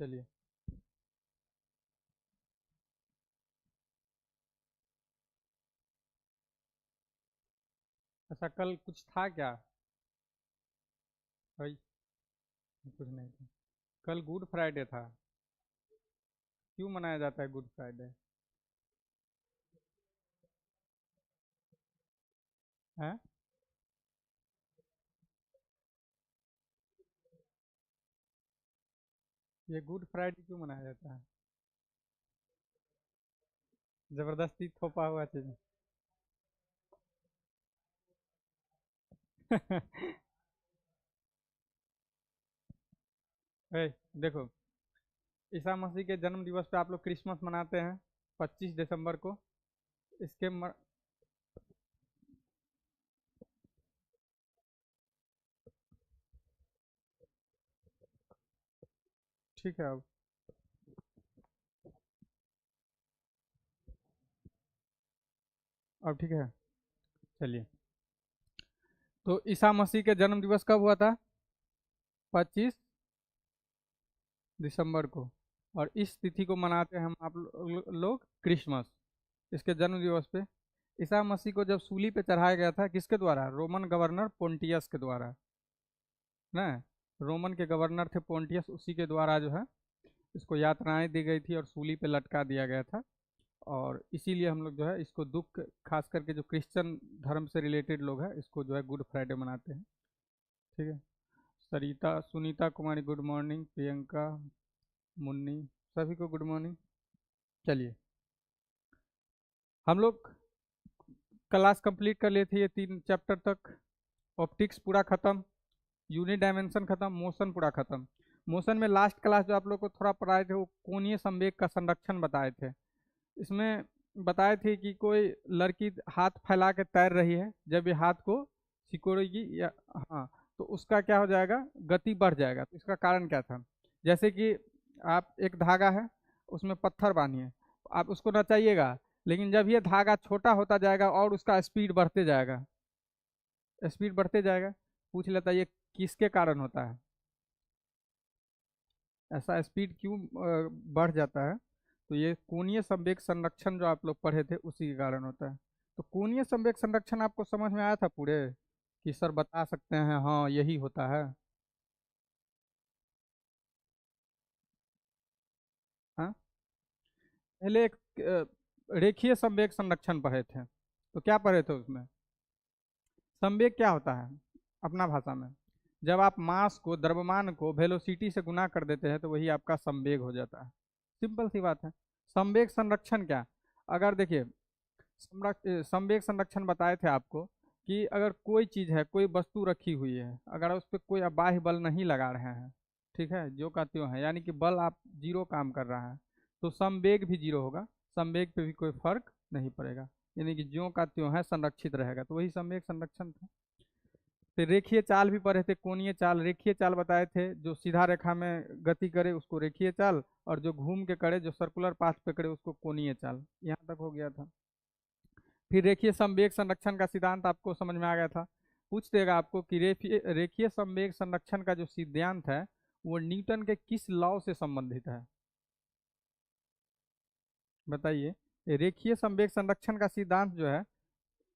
चलिए। अच्छा, कल कुछ था क्या भाई? कुछ नहीं था। कल गुड फ्राइडे था। क्यों मनाया जाता है गुड फ्राइडे? हैं? ये गुड फ्राइडे क्यों मनाया जाता है? जबरदस्ती थोपा हुआ चीज। ए, देखो, ईसा मसीह के जन्म दिवस पे आप लोग क्रिसमस मनाते हैं 25 दिसंबर को। इसके म... ठीक है। अब ठीक है। चलिए। तो ईसा मसीह के जन्म दिवस कब हुआ था? 25 दिसंबर को। और इस तिथि को मनाते हैं हम आप लोग क्रिसमस। इसके जन्म दिवस पे ईसा मसीह को जब सूली पे चढ़ाया गया था, किसके द्वारा? रोमन गवर्नर पोंटियस के द्वारा ना। रोमन के गवर्नर थे पोंटियस, उसी के द्वारा जो है इसको यातनाएं दी गई थी और सूली पे लटका दिया गया था। और इसीलिए हम लोग जो है इसको दुख, खास करके जो क्रिश्चियन धर्म से रिलेटेड लोग हैं, इसको जो है गुड फ्राइडे मनाते हैं। ठीक है। सरिता, सुनीता कुमारी गुड मॉर्निंग, प्रियंका, मुन्नी, सभी को गुड मॉर्निंग। चलिए, हम लोग क्लास कंप्लीट कर लिए थे ये 3 चैप्टर तक। ऑप्टिक्स पूरा खत्म, यूनिट डायमेंशन खत्म, मोशन पूरा खत्म। मोशन में लास्ट क्लास जो आप लोग को थोड़ा पढ़ाए थे वो कोणीय संवेग का संरक्षण बताए थे। इसमें बताए थे कि कोई लड़की हाथ फैला के तैर रही है, जब ये हाथ को सिकोड़ेगी या, हाँ, तो उसका क्या हो जाएगा? गति बढ़ जाएगा। तो इसका कारण क्या था? जैसे कि आप एक धागा है, उसमें पत्थर बांधिए, आप उसको नचाइएगा, लेकिन जब ये धागा छोटा होता जाएगा और उसका स्पीड बढ़ते जाएगा, स्पीड बढ़ते जाएगा, पूछ लेता है ये किसके कारण होता है? ऐसा स्पीड क्यों बढ़ जाता है? तो ये कोणीय संवेग संरक्षण जो आप लोग पढ़े थे उसी के कारण होता है। तो कोणीय संवेग संरक्षण आपको समझ में आया था पूरे, कि सर बता सकते हैं हाँ यही होता है? हाँ। पहले एक रेखीय संवेग संरक्षण पढ़े थे। तो क्या पढ़े थे उसमें? संवेग क्या होता है अपना भाषा में? जब आप मास को, द्रव्यमान को वेलोसिटी से गुना कर देते हैं तो वही आपका संवेग हो जाता है। सिंपल सी बात है। संवेग संरक्षण क्या? अगर देखिए, संवेग संरक्षण बताए थे आपको कि अगर कोई चीज़ है, कोई वस्तु रखी हुई है, अगर उस पर कोई आप बाह्य बल नहीं लगा रहे हैं, ठीक है, जो का त्यों है, यानी कि बल आप जीरो काम कर रहा है, तो संवेग भी जीरो होगा, संवेग पे भी कोई फर्क नहीं पड़ेगा, यानी कि ज्यों का त्यों है, संरक्षित रहेगा। तो वही संवेग संरक्षण था। फिर रेखीय चाल भी पढ़े थे, कोणीय चाल, रेखीय चाल बताए थे, जो सीधा रेखा में गति करे उसको रेखीय चाल, और जो घूम के करे, जो सर्कुलर पाथ पे करे उसको कोणीय चाल। यहाँ तक हो गया था। फिर रेखीय संवेग संरक्षण का सिद्धांत आपको समझ में आ गया था। पूछ देगा आपको कि रेखीय रेखीय संवेग संरक्षण का जो सिद्धांत है वो न्यूटन के किस लॉ से संबंधित है? बताइए। रेखीय संवेग संरक्षण का सिद्धांत जो है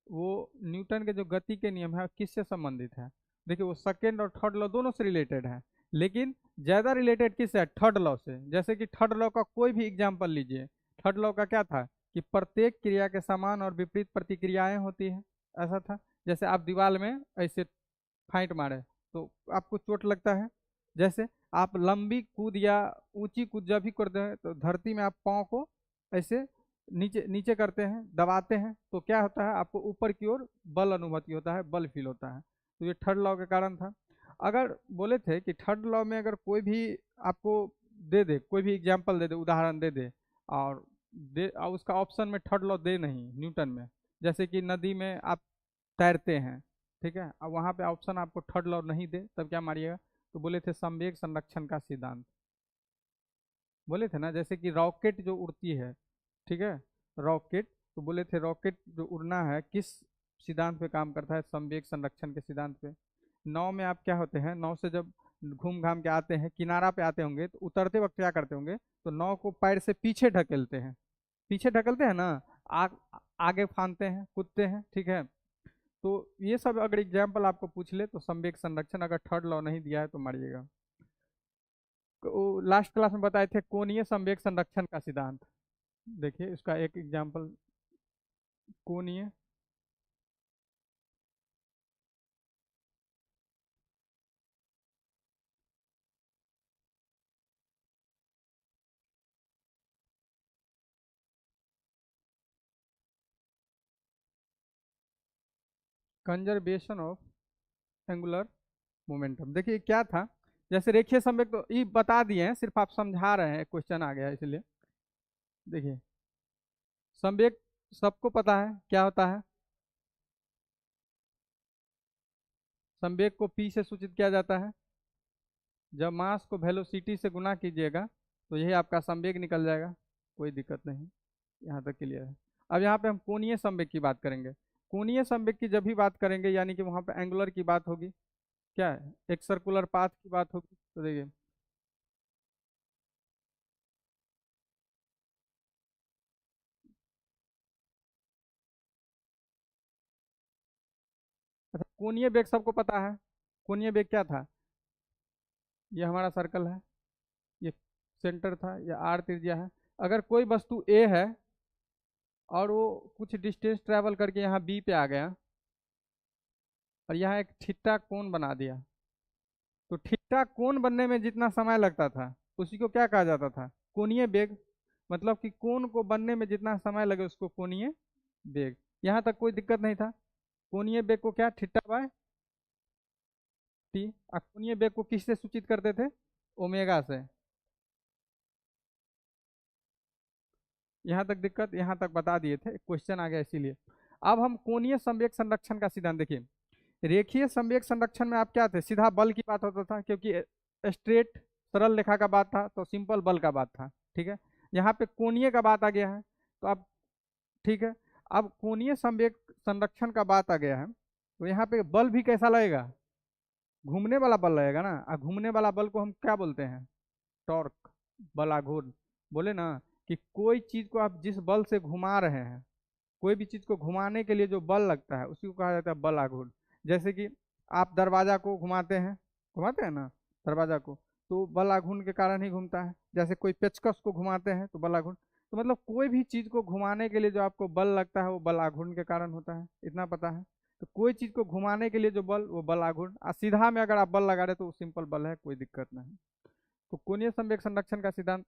वो न्यूटन के जो गति के नियम है किससे संबंधित है? देखिए, वो सेकेंड और थर्ड लॉ दोनों से रिलेटेड है, लेकिन ज्यादा रिलेटेड किससे है? थर्ड लॉ से। जैसे कि थर्ड लॉ का कोई भी एग्जाम्पल लीजिए। थर्ड लॉ का क्या था? कि प्रत्येक क्रिया के समान और विपरीत प्रतिक्रियाएं होती हैं। ऐसा था। जैसे आप दीवार में ऐसे फाइट मारे तो आपको चोट लगता है। जैसे आप लंबी कूद या ऊंची कूद जब भी करते हैं तो धरती में आप पाँव को ऐसे नीचे नीचे करते हैं, दबाते हैं, तो क्या होता है? आपको ऊपर की ओर बल अनुभूति होता है, बल फील होता है। तो ये थर्ड लॉ के कारण था। अगर बोले थे कि थर्ड लॉ में अगर कोई भी आपको दे दे, कोई भी एग्जाम्पल दे दे, उदाहरण दे दे, और और उसका ऑप्शन में थर्ड लॉ दे नहीं न्यूटन में, जैसे कि नदी में आप तैरते हैं, ठीक है, अब वहाँ पे ऑप्शन आपको थर्ड लॉ नहीं दे, तब क्या मारिएगा? तो बोले थे संवेग संरक्षण का सिद्धांत। बोले थे ना, जैसे कि रॉकेट जो उड़ती है, ठीक है, रॉकेट, तो बोले थे रॉकेट जो उड़ना है किस सिद्धांत पे काम करता है? संवेग संरक्षण के सिद्धांत पे। नाव में आप क्या होते हैं, नाव से जब घूम घाम के आते हैं, किनारा पे आते होंगे, तो उतरते वक्त क्या करते होंगे, तो नाव को पैर से पीछे ढकेलते हैं, पीछे ढकेलते हैं ना, आ, आगे फानते हैं, कूदते हैं, ठीक है। तो ये सब अगर एग्जाम्पल आपको पूछ ले तो संवेग संरक्षण, अगर थर्ड लॉ नहीं दिया है तो मारिएगा। लास्ट क्लास में बताए थे कोणीय संवेग संरक्षण का सिद्धांत, देखिए इसका एक एग्जाम्पल, कोणीय कंजर्वेशन ऑफ एंगुलर मोमेंटम। देखिए क्या था, जैसे रेखीय संवेग तो ये बता दिए हैं, सिर्फ आप समझा रहे हैं, क्वेश्चन आ गया है इसलिए। देखिए संवेग सबको पता है क्या होता है, संवेग को पी से सूचित किया जाता है, जब मास को वेलोसिटी से गुना कीजिएगा तो यही आपका संवेग निकल जाएगा, कोई दिक्कत नहीं, यहाँ तक क्लियर है। अब यहाँ पे हम कोणीय संवेग की बात करेंगे। कोणीय संवेग की जब भी बात करेंगे यानी कि वहाँ पे एंगुलर की बात होगी, क्या है, एक सर्कुलर पाथ की बात होगी। तो देखिए अच्छा, कोणीय वेग सबको पता है, कोणीय वेग क्या था, ये हमारा सर्कल है, ये सेंटर था, ये आर त्रिज्या है। अगर कोई वस्तु ए है और वो कुछ डिस्टेंस ट्रेवल करके यहाँ बी पे आ गया और यहाँ एक थीटा कोण बना दिया, तो थीटा कोण बनने में जितना समय लगता था उसी को क्या कहा जाता था, कोणीय वेग। मतलब कि कोण को बनने में जितना समय लगे उसको कोणीय वेग। यहाँ तक कोई दिक्कत नहीं था। कोणीय वेग को क्या, थीटा बाय टी। और कोणीय वेग को किससे सूचित करते थे, ओमेगा से। यहाँ तक दिक्कत, यहाँ तक बता दिए थे, क्वेश्चन आ गया इसीलिए। अब हम कोणीय संवेग संरक्षण का सिद्धांत देखिए। रेखीय संवेग संरक्षण में आप क्या थे, सीधा बल की बात होता था, क्योंकि स्ट्रेट सरल रेखा का बात था तो सिंपल बल का बात था, ठीक है। यहाँ पे कोणीय का बात आ गया है, तो अब ठीक है। अब कोणीय संवेग संरक्षण का बात आ गया है, तो यहाँ पे बल भी कैसा लगेगा, घूमने वाला बल लगेगा ना। और घूमने वाला बल को हम क्या बोलते हैं, टॉर्क, बल आघूर्ण। बोले ना कि कोई चीज को आप जिस बल से घुमा रहे हैं, कोई भी चीज को घुमाने के लिए जो बल लगता है उसी को कहा जाता है बल आघूर्ण। जैसे कि आप दरवाजा को घुमाते हैं ना दरवाजा को, तो बल आघूर्ण के कारण ही घूमता है। जैसे कोई पेचकस को घुमाते हैं तो बल आघूर्ण। तो मतलब कोई भी चीज को घुमाने के लिए जो आपको बल लगता है वो बल आघूर्ण के कारण होता है, इतना पता है। तो कोई चीज को घुमाने के लिए जो बल, वो बल आघूर्ण। और सीधा में अगर आप बल लगा रहे तो वो सिंपल बल है, कोई दिक्कत नहीं। तो कोणीय संवेग संरक्षण का सिद्धांत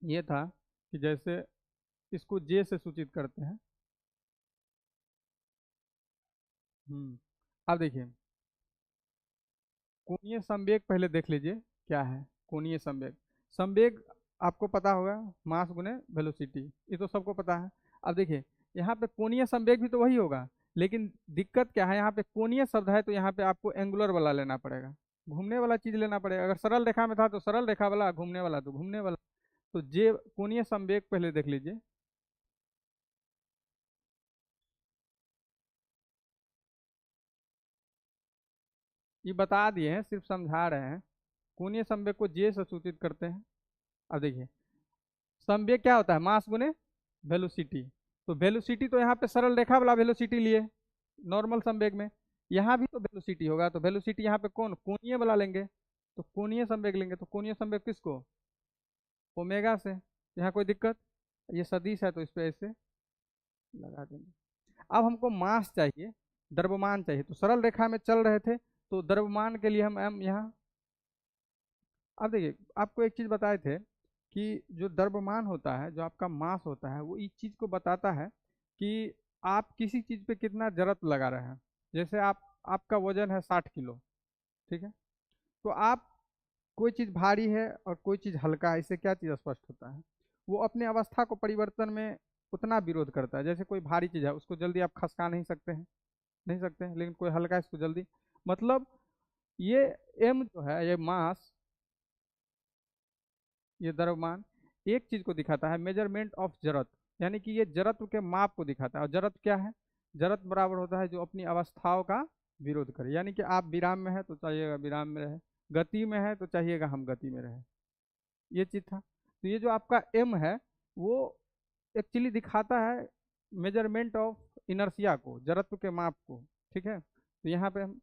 ये था कि जैसे इसको जे से सूचित करते हैं। अब देखिए कोणीय संवेग पहले देख लीजिए क्या है। कोणीय संवेग, संवेग आपको पता होगा, मास गुने वेलोसिटी, ये तो सबको पता है। अब देखिए यहाँ पे कोणीय संवेग भी तो वही होगा, लेकिन दिक्कत क्या है, यहाँ पे कोणीय शब्द है तो यहाँ पे आपको एंगुलर वाला लेना पड़ेगा, घूमने वाला चीज लेना पड़ेगा। अगर सरल रेखा में था तो सरल रेखा वाला, घूमने वाला तो घूमने वाला। तो जे कोणीय संवेग पहले देख लीजिए। ये बता दिए हैं, सिर्फ समझा रहे हैं। कोणीय संवेग को जे से सूचित करते हैं। अब देखिए संवेग क्या होता है, मास गुने वेलोसिटी। तो वेलोसिटी तो यहाँ पे सरल रेखा वाला वेलोसिटी लिए नॉर्मल संवेग में, यहाँ भी तो वेलोसिटी होगा, तो वेलोसिटी यहाँ पे कौन, कोणीय वाला लेंगे, तो कोणीय संवेग लेंगे। तो कोणीय संवेग किसको, ओमेगा से। यहाँ कोई दिक्कत, ये सदिश है तो इस पे ऐसे लगा देंगे। अब हमको मास चाहिए, द्रव्यमान चाहिए, तो सरल रेखा में चल रहे थे तो द्रव्यमान के लिए हम एम यहाँ। अब देखिए आपको एक चीज बताए थे कि जो द्रव्यमान होता है, जो आपका मास होता है, वो इस चीज को बताता है कि आप किसी चीज पे कितना जड़त्व लगा रहे हैं। जैसे आपका वजन है 60 किलो, ठीक है। तो आप, कोई चीज भारी है और कोई चीज हल्का है, इससे क्या चीज स्पष्ट होता है, वो अपने अवस्था को परिवर्तन में उतना विरोध करता है। जैसे कोई भारी चीज है उसको जल्दी आप खसका नहीं सकते हैं, नहीं सकते हैं, लेकिन कोई हल्का है इसको जल्दी। मतलब ये एम जो है, ये मास, ये द्रव्यमान एक चीज को दिखाता है, मेजरमेंट ऑफ जड़त्व, यानी कि ये जड़त्व के माप को दिखाता है। और जड़त्व क्या है, जड़त्व बराबर होता है जो अपनी अवस्थाओं का विरोध करे। यानी कि आप विराम में है तो चाहिएगा विराम में रहे, गति में है तो चाहिएगा हम गति में रहे, ये चीज़ था। तो ये जो आपका एम है वो एक्चुअली दिखाता है मेजरमेंट ऑफ इनर्शिया को, जड़त्व के माप को, ठीक है। तो यहाँ पे हम,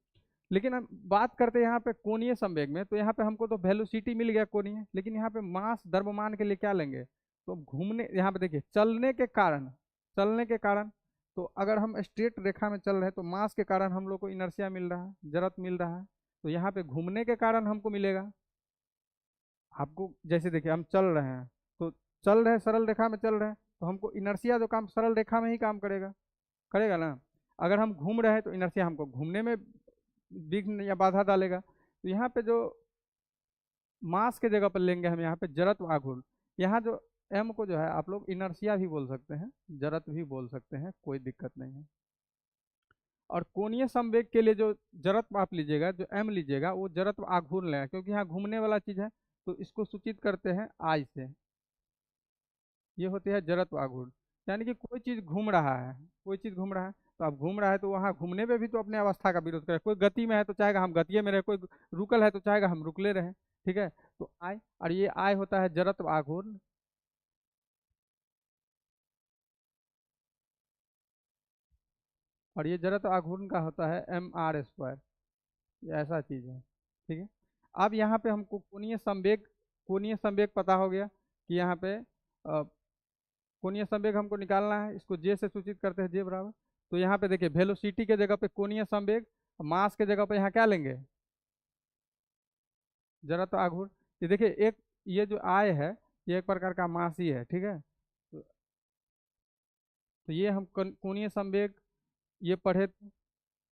लेकिन हम बात करते हैं यहाँ पे कोणीय संवेग में, तो यहाँ पे हमको तो वेलोसिटी मिल गया कोणीय, लेकिन यहाँ पे मास द्रव्यमान के लिए क्या लेंगे, तो घूमने, यहाँ पे देखिए चलने के कारण, चलने के कारण, तो अगर हम स्ट्रेट रेखा में चल रहे हैं तो मास के कारण हम लोग को इनर्शिया मिल रहा है, जड़त्व मिल रहा है। तो यहाँ पे घूमने के कारण हमको मिलेगा, आपको जैसे देखिए हम चल रहे हैं, तो चल रहे हैं सरल रेखा में चल रहे हैं, तो हमको इनर्शिया जो काम सरल रेखा में ही काम करेगा, करेगा ना। अगर हम घूम रहे हैं तो इनर्शिया हमको घूमने में विघ्न या बाधा डालेगा। तो यहाँ पे जो मास के जगह पर लेंगे हम यहाँ पे जड़त्व आघूर्ण, यहाँ जो एम को जो है आप लोग इनर्शिया भी बोल सकते हैं, जड़त्व भी बोल सकते हैं, कोई दिक्कत नहीं है। और कोणीय संवेग के लिए जो जड़त्व आप लीजिएगा, जो एम लीजिएगा, वो जड़त्व आघूर्ण लेगा, क्योंकि यहाँ घूमने वाला चीज है, तो इसको सूचित करते हैं आई से। ये होती है जड़त्व आघूर्ण, यानी कि कोई चीज घूम रहा है, कोई चीज घूम रहा है, तो अब घूम रहा है तो वहां घूमने में भी तो अपने अवस्था का विरोध करे, कोई गति में है तो चाहेगा हम गति में रहे, कोई रुकल है तो चाहेगा हम रुकले रहे, ठीक है। तो आई, और ये आई होता है जड़त्व आघूर्ण। और ये जड़त्व आघूर्ण का होता है mr², ये ऐसा चीज है, ठीक है। अब यहाँ पे हमको कोणीय संवेग, कोणीय संवेग पता हो गया कि यहाँ पे कोणीय संवेग हमको निकालना है, इसको जे से सूचित करते हैं, जे बराबर। तो यहाँ पे देखिए वेलोसिटी के जगह पे कोणीय संवेग, मास के जगह पे यहाँ क्या लेंगे, जड़त्व आघूर्ण। ये देखिए एक, ये जो आय है ये एक प्रकार का मास ही है, ठीक है। तो ये हम कोणीय संवेग ये पढ़े,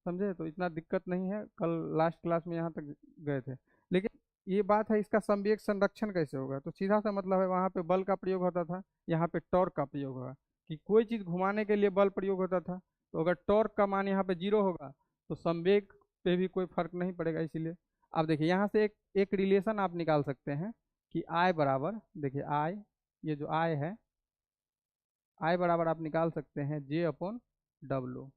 समझे, तो इतना दिक्कत नहीं है, कल लास्ट क्लास में यहाँ तक गए थे। लेकिन ये बात है इसका संवेग संरक्षण कैसे होगा, तो सीधा सा मतलब है वहाँ पे बल का प्रयोग होता था, यहाँ पे टॉर्क का प्रयोग होगा, कि कोई चीज़ घुमाने के लिए बल प्रयोग होता था, तो अगर टॉर्क का मान यहाँ पे 0 होगा तो संवेग पे भी कोई फर्क नहीं पड़ेगा। इसीलिए अब देखिए यहाँ से एक एक रिलेशन आप निकाल सकते हैं कि आई बराबर, देखिए आई, ये जो आई है, आई बराबर आप निकाल सकते हैं J/W।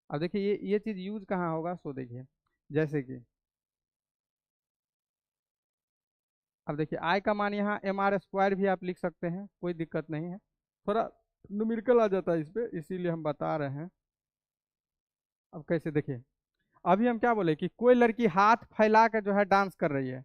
अब देखिए ये चीज यूज कहाँ होगा, सो देखिए जैसे कि अब देखिए आई का मान यहाँ mr² भी आप लिख सकते हैं, कोई दिक्कत नहीं है, थोड़ा न्यूमेरिकल आ जाता है इस पे, इसीलिए हम बता रहे हैं। अब कैसे देखिए, अभी हम क्या बोले कि कोई लड़की हाथ फैला के जो है डांस कर रही है,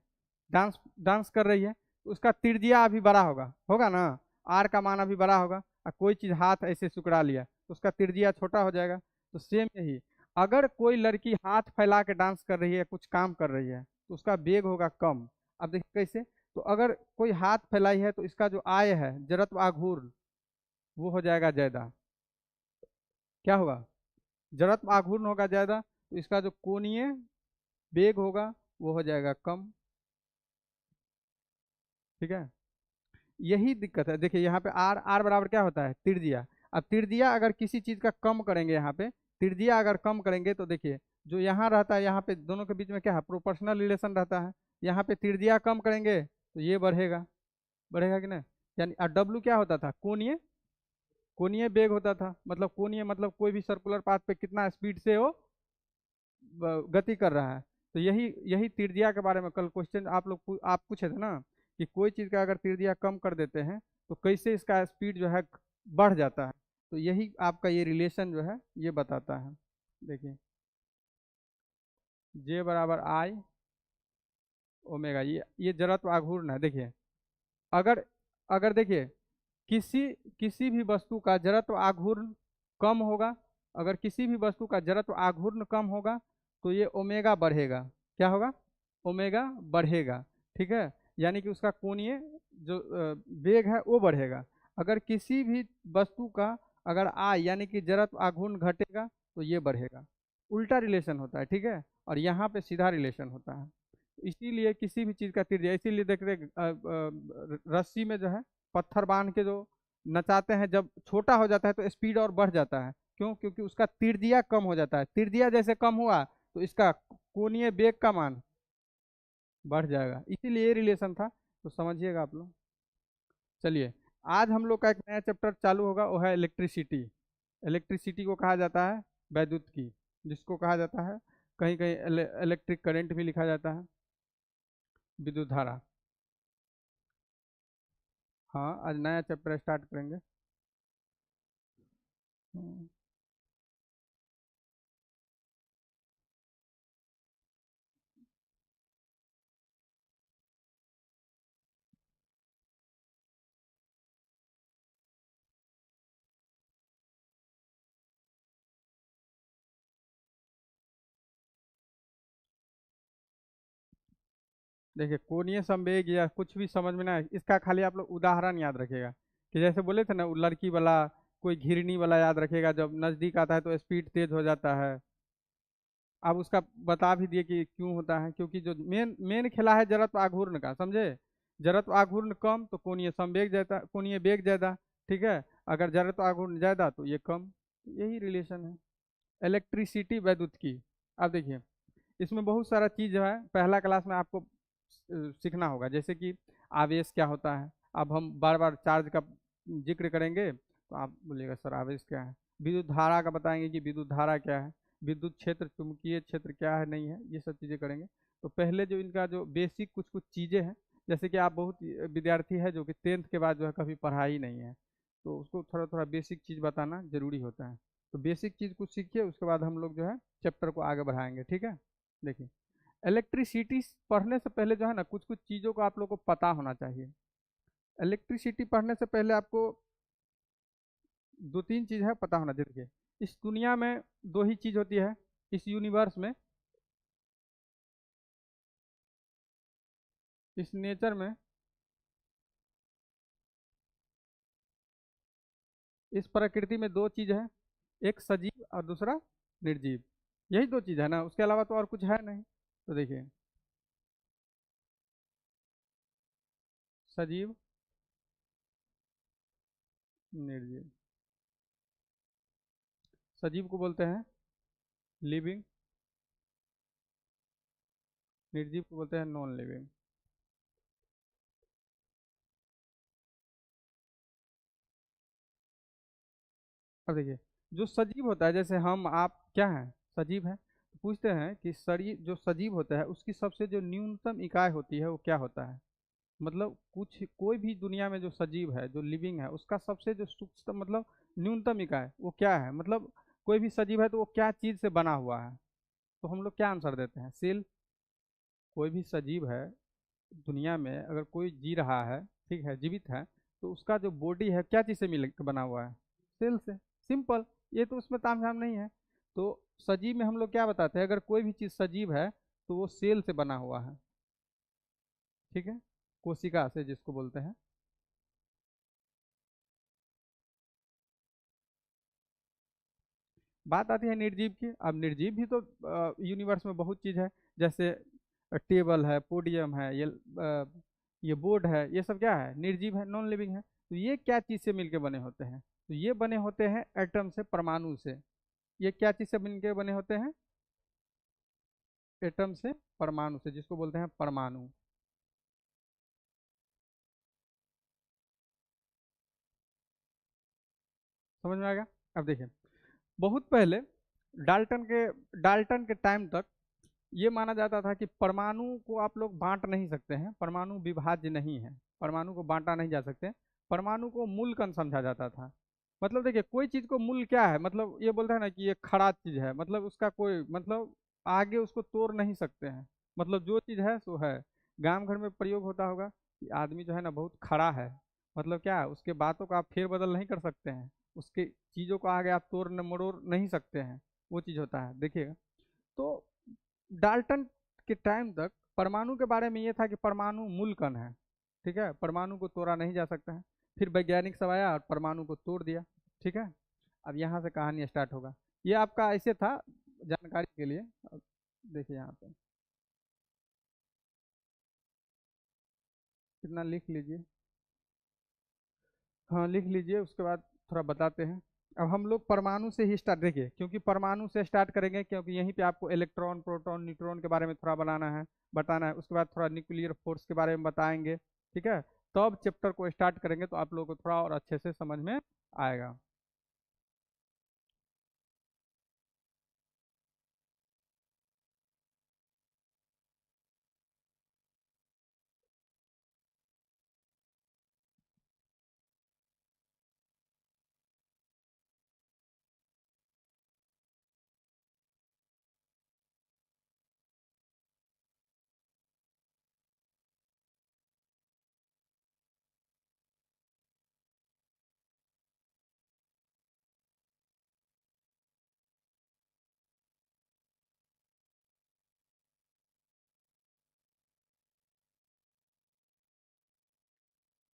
डांस डांस कर रही है, तो उसका त्रिज्या अभी बड़ा होगा, होगा ना, आर का मान अभी बड़ा होगा, और कोई चीज हाथ ऐसे सुकड़ा लिया तो उसका त्रिज्या छोटा हो जाएगा। तो सेम यही, अगर कोई लड़की हाथ फैला के डांस कर रही है, कुछ काम कर रही है, तो उसका वेग होगा कम। अब देखिए कैसे, तो अगर कोई हाथ फैलाई है तो इसका जो आय है जड़त्व आघूर्ण, वो हो जाएगा ज्यादा, क्या होगा, जड़त्व आघूर्ण होगा ज्यादा, तो इसका जो कोणीय वेग होगा वो हो जाएगा कम, ठीक है। यही दिक्कत है, देखिए यहाँ पे आर, आर बराबर क्या होता है, त्रिज्या। अब त्रिज्या अगर किसी चीज का कम करेंगे, यहाँ पे त्रिज्या अगर कम करेंगे तो देखिए जो यहाँ रहता है, यहाँ पे दोनों के बीच में क्या है, प्रोपोर्शनल रिलेशन रहता है, यहाँ पे त्रिज्या कम करेंगे तो ये बढ़ेगा, बढ़ेगा कि नहीं, यानी और डब्लू क्या होता था, कोणीय, कोणीय वेग होता था, मतलब कोणीय मतलब कोई भी सर्कुलर पाथ पे कितना स्पीड से वो गति कर रहा है। तो यही यही त्रिज्या के बारे में कल क्वेश्चन आप लोग आप पूछे थे ना, कि कोई चीज़ का अगर त्रिज्या कम कर देते हैं तो कैसे इसका स्पीड जो है बढ़ जाता है। तो यही आपका ये रिलेशन जो है ये बताता है। देखिए जे बराबर आई ओमेगा, ये जड़त्व आघूर्ण है। देखिए अगर अगर देखिए किसी किसी भी वस्तु का जड़त्व आघूर्ण कम होगा, अगर किसी भी वस्तु का जड़त्व आघूर्ण कम होगा तो ये ओमेगा बढ़ेगा, क्या होगा, ओमेगा बढ़ेगा, ठीक है, यानी कि उसका कोणीय जो वेग है वो बढ़ेगा। अगर किसी भी वस्तु का अगर आई यानी कि जड़त्व आघूर्ण घटेगा तो ये बढ़ेगा, उल्टा रिलेशन होता है, ठीक है। और यहाँ पे सीधा रिलेशन होता है, इसीलिए किसी भी चीज़ का त्रिज्या, इसीलिए देख रहे रस्सी में जो है पत्थर बांध के जो नचाते हैं, जब छोटा हो जाता है तो स्पीड और बढ़ जाता है, क्यों, क्योंकि उसका त्रिज्या कम हो जाता है, त्रिज्या जैसे कम हुआ तो इसका कोणीय वेग का मान बढ़ जाएगा, इसीलिए ये रिलेशन था, तो समझिएगा आप लोग। चलिए आज हम लोग का एक नया चैप्टर चालू होगा, वो है इलेक्ट्रिसिटी। इलेक्ट्रिसिटी को कहा जाता है वैद्युत की, जिसको कहा जाता है कहीं कहीं इलेक्ट्रिक करंट भी लिखा जाता है। विद्युत धारा। हाँ, आज नया चैप्टर स्टार्ट करेंगे। हम्म, देखिए, कोणीय संवेग या कुछ भी समझ में ना आए, इसका खाली आप लोग उदाहरण याद रखिएगा। कि जैसे बोले थे ना, वो लड़की वाला, कोई घिरनी वाला याद रखेगा, जब नजदीक आता है तो स्पीड तेज हो जाता है। आप उसका बता भी दिए कि क्यों होता है, क्योंकि जो मेन मेन खेला है जड़त्व आघूर्ण का, समझे। जड़त्व आघूर्ण कम तो कोणीय संवेग ज्यादा, कोणीय वेग ज्यादा। ठीक है। अगर जड़त्व आघूर्ण ज्यादा तो ये कम। यही रिलेशन है। इलेक्ट्रिसिटी वैद्युत की। अब देखिए, इसमें बहुत सारा चीज है, पहला क्लास में आपको सीखना होगा, जैसे कि आवेश क्या होता है। अब हम बार बार चार्ज का जिक्र करेंगे तो आप बोलिएगा सर आवेश क्या है। विद्युत धारा का बताएंगे कि विद्युत धारा क्या है। विद्युत क्षेत्र, चुंबकीय क्षेत्र क्या है नहीं है, ये सब चीज़ें करेंगे। तो पहले जो इनका जो बेसिक कुछ कुछ चीज़ें हैं, जैसे कि आप बहुत विद्यार्थी है जो कि 10th के बाद जो है कभी पढ़ा ही नहीं है, तो उसको थोड़ा थोड़ा बेसिक चीज़ बताना जरूरी होता है। तो बेसिक चीज़ कुछ सीखिए, उसके बाद हम लोग जो है चैप्टर को आगे बढ़ाएंगे, ठीक है। देखिए, इलेक्ट्रिसिटी पढ़ने से पहले जो है ना, कुछ कुछ चीज़ों को आप लोग को पता होना चाहिए। इलेक्ट्रिसिटी पढ़ने से पहले आपको दो तीन चीज़ है पता होना चाहिए। इस दुनिया में दो ही चीज़ होती है, इस यूनिवर्स में, इस नेचर में, इस प्रकृति में दो चीज़ है। एक सजीव और दूसरा निर्जीव। यही दो चीज़ है ना, उसके अलावा तो और कुछ है नहीं। तो देखिए, सजीव, निर्जीव। सजीव को बोलते हैं लिविंग, निर्जीव को बोलते हैं नॉन लिविंग। अब देखिए, जो सजीव होता है, जैसे हम आप क्या हैं, सजीव हैं, तो पूछते हैं कि शरीर जो सजीव होता है उसकी सबसे जो न्यूनतम इकाई होती है वो क्या होता है। मतलब कुछ कोई भी दुनिया में जो सजीव है, जो लिविंग है, उसका सबसे जो सूक्ष्म मतलब न्यूनतम इकाई वो क्या है, मतलब कोई भी सजीव है तो वो क्या चीज से बना हुआ है। तो हम लोग क्या आंसर देते हैं, सेल। कोई भी सजीव है दुनिया में, अगर कोई जी रहा है, ठीक है, जीवित है, तो उसका जो बॉडी है क्या चीज से मिल के बना हुआ है, सेल से। सिंपल। ये तो उसमें तामझाम नहीं है। तो सजीव में हम लोग क्या बताते हैं, अगर कोई भी चीज सजीव है तो वो सेल से बना हुआ है। ठीक है। कोशिका से जिसको बोलते हैं। बात आती है निर्जीव की। अब निर्जीव भी तो यूनिवर्स में बहुत चीज है। जैसे टेबल है, पोडियम है, ये बोर्ड है, ये सब क्या है, निर्जीव है, नॉन लिविंग है। तो ये क्या चीज से मिलके बने होते हैं, तो ये बने होते हैं एटम से, परमाणु से। ये क्या चीज से मिलके बने होते हैं, एटम से, परमाणु से, जिसको बोलते हैं परमाणु। समझ में आएगा। अब देखिए, बहुत पहले डाल्टन के टाइम तक ये माना जाता था कि परमाणु को आप लोग बांट नहीं सकते हैं, परमाणु विभाज्य नहीं है, परमाणु को बांटा नहीं जा सकते। परमाणु को मूल कण समझा जाता था। मतलब देखिए, कोई चीज को मूल क्या है, मतलब ये बोलता है ना कि ये खड़ा चीज है, मतलब उसका कोई मतलब आगे उसको तोड़ नहीं सकते हैं। मतलब जो चीज है सो है। गांव घर में प्रयोग होता होगा कि आदमी जो है ना बहुत खड़ा है, मतलब क्या है, उसके बातों को आप फेर बदल नहीं कर सकते हैं, उसके चीजों को आगे आप तोड़ मरोड़ नहीं सकते हैं। वो चीज होता है, देखिए। तो डाल्टन के टाइम तक परमाणु के बारे में ये था कि परमाणु मूल कण है। ठीक है, परमाणु को तोड़ा नहीं जा सकता है। फिर वैज्ञानिक सब आया और परमाणु को तोड़ दिया। ठीक है। अब यहाँ से कहानी स्टार्ट होगा। ये आपका ऐसे था, जानकारी के लिए। अब देखिए यहाँ पे कितना लिख लीजिए। हाँ, लिख लीजिए, उसके बाद थोड़ा बताते हैं। अब हम लोग परमाणु से ही स्टार्ट, देखिए, क्योंकि परमाणु से स्टार्ट करेंगे, क्योंकि यहीं पे आपको इलेक्ट्रॉन, प्रोटॉन, न्यूट्रॉन के बारे में थोड़ा बताना है। उसके बाद थोड़ा न्यूक्लियर फोर्स के बारे में बताएंगे। ठीक है। तब चैप्टर को स्टार्ट करेंगे तो आप लोगों को थोड़ा और अच्छे से समझ में आएगा।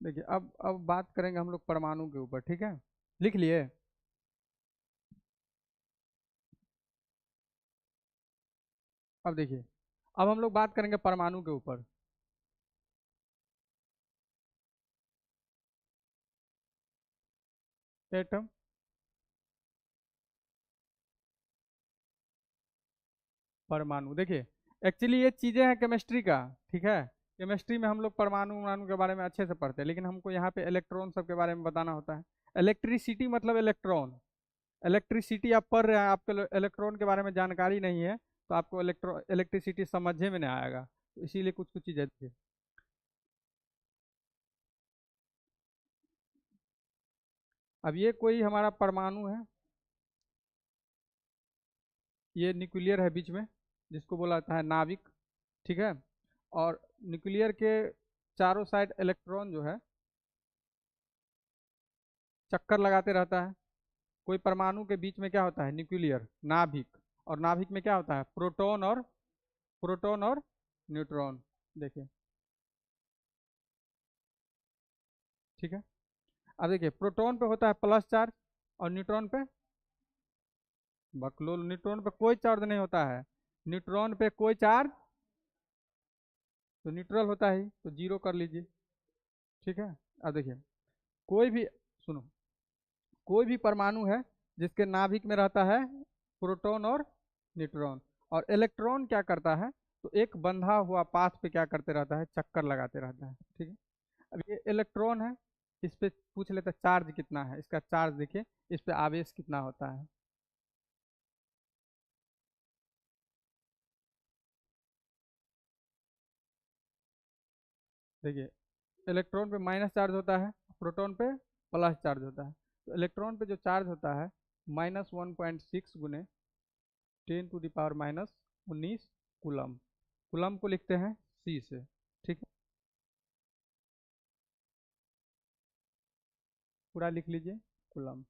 देखिए अब बात करेंगे हम लोग परमाणु के ऊपर, ठीक है। लिख लिए। अब देखिए, अब हम लोग बात करेंगे परमाणु के ऊपर। एटम। परमाणु देखिए, एक्चुअली ये चीजें हैं केमिस्ट्री का, ठीक है। केमिस्ट्री में हम लोग परमाणु परमाणु के बारे में अच्छे से पढ़ते हैं, लेकिन हमको यहाँ पे इलेक्ट्रॉन सब के बारे में बताना होता है। इलेक्ट्रिसिटी मतलब इलेक्ट्रॉन। इलेक्ट्रिसिटी आप पढ़ रहे हैं, आपको इलेक्ट्रॉन के बारे में जानकारी नहीं है, तो आपको इलेक्ट्रिसिटी समझे में नहीं आएगा, तो इसीलिए कुछ कुछ चीजें थी। अब ये कोई हमारा परमाणु है, ये न्यूक्लियर है बीच में, जिसको बोला जाता है नाभिक, ठीक है। और न्यूक्लियर के चारों साइड इलेक्ट्रॉन जो है चक्कर लगाते रहता है। कोई परमाणु के बीच में क्या होता है, न्यूक्लियर नाभिक, और नाभिक में क्या होता है, प्रोटॉन और न्यूट्रॉन। देखिए, ठीक है। अब देखिए, प्रोटॉन पे होता है प्लस चार्ज, और न्यूट्रॉन पे बकलोल, न्यूट्रॉन पे कोई चार्ज नहीं होता है। न्यूट्रॉन पे कोई चार्ज, तो न्यूट्रल होता है, तो जीरो कर लीजिए, ठीक है। अब देखिए, कोई भी, सुनो, कोई भी परमाणु है जिसके नाभिक में रहता है प्रोटॉन और न्यूट्रॉन, और इलेक्ट्रॉन क्या करता है, तो एक बंधा हुआ पाथ पे क्या करते रहता है, चक्कर लगाते रहता है, ठीक है। अब ये इलेक्ट्रॉन है, इस पे पूछ लेते हैं चार्ज कितना है, इसका चार्ज देखिए, इस पे आवेश कितना होता है। देखिए, इलेक्ट्रॉन पे माइनस चार्ज होता है, प्रोटॉन पे प्लस चार्ज होता है। तो इलेक्ट्रॉन पे जो चार्ज होता है -1.6 गुने 10⁻⁻19 कूलम। कूलम को लिखते हैं C से, ठीक है। पूरा लिख लीजिए, कूलम,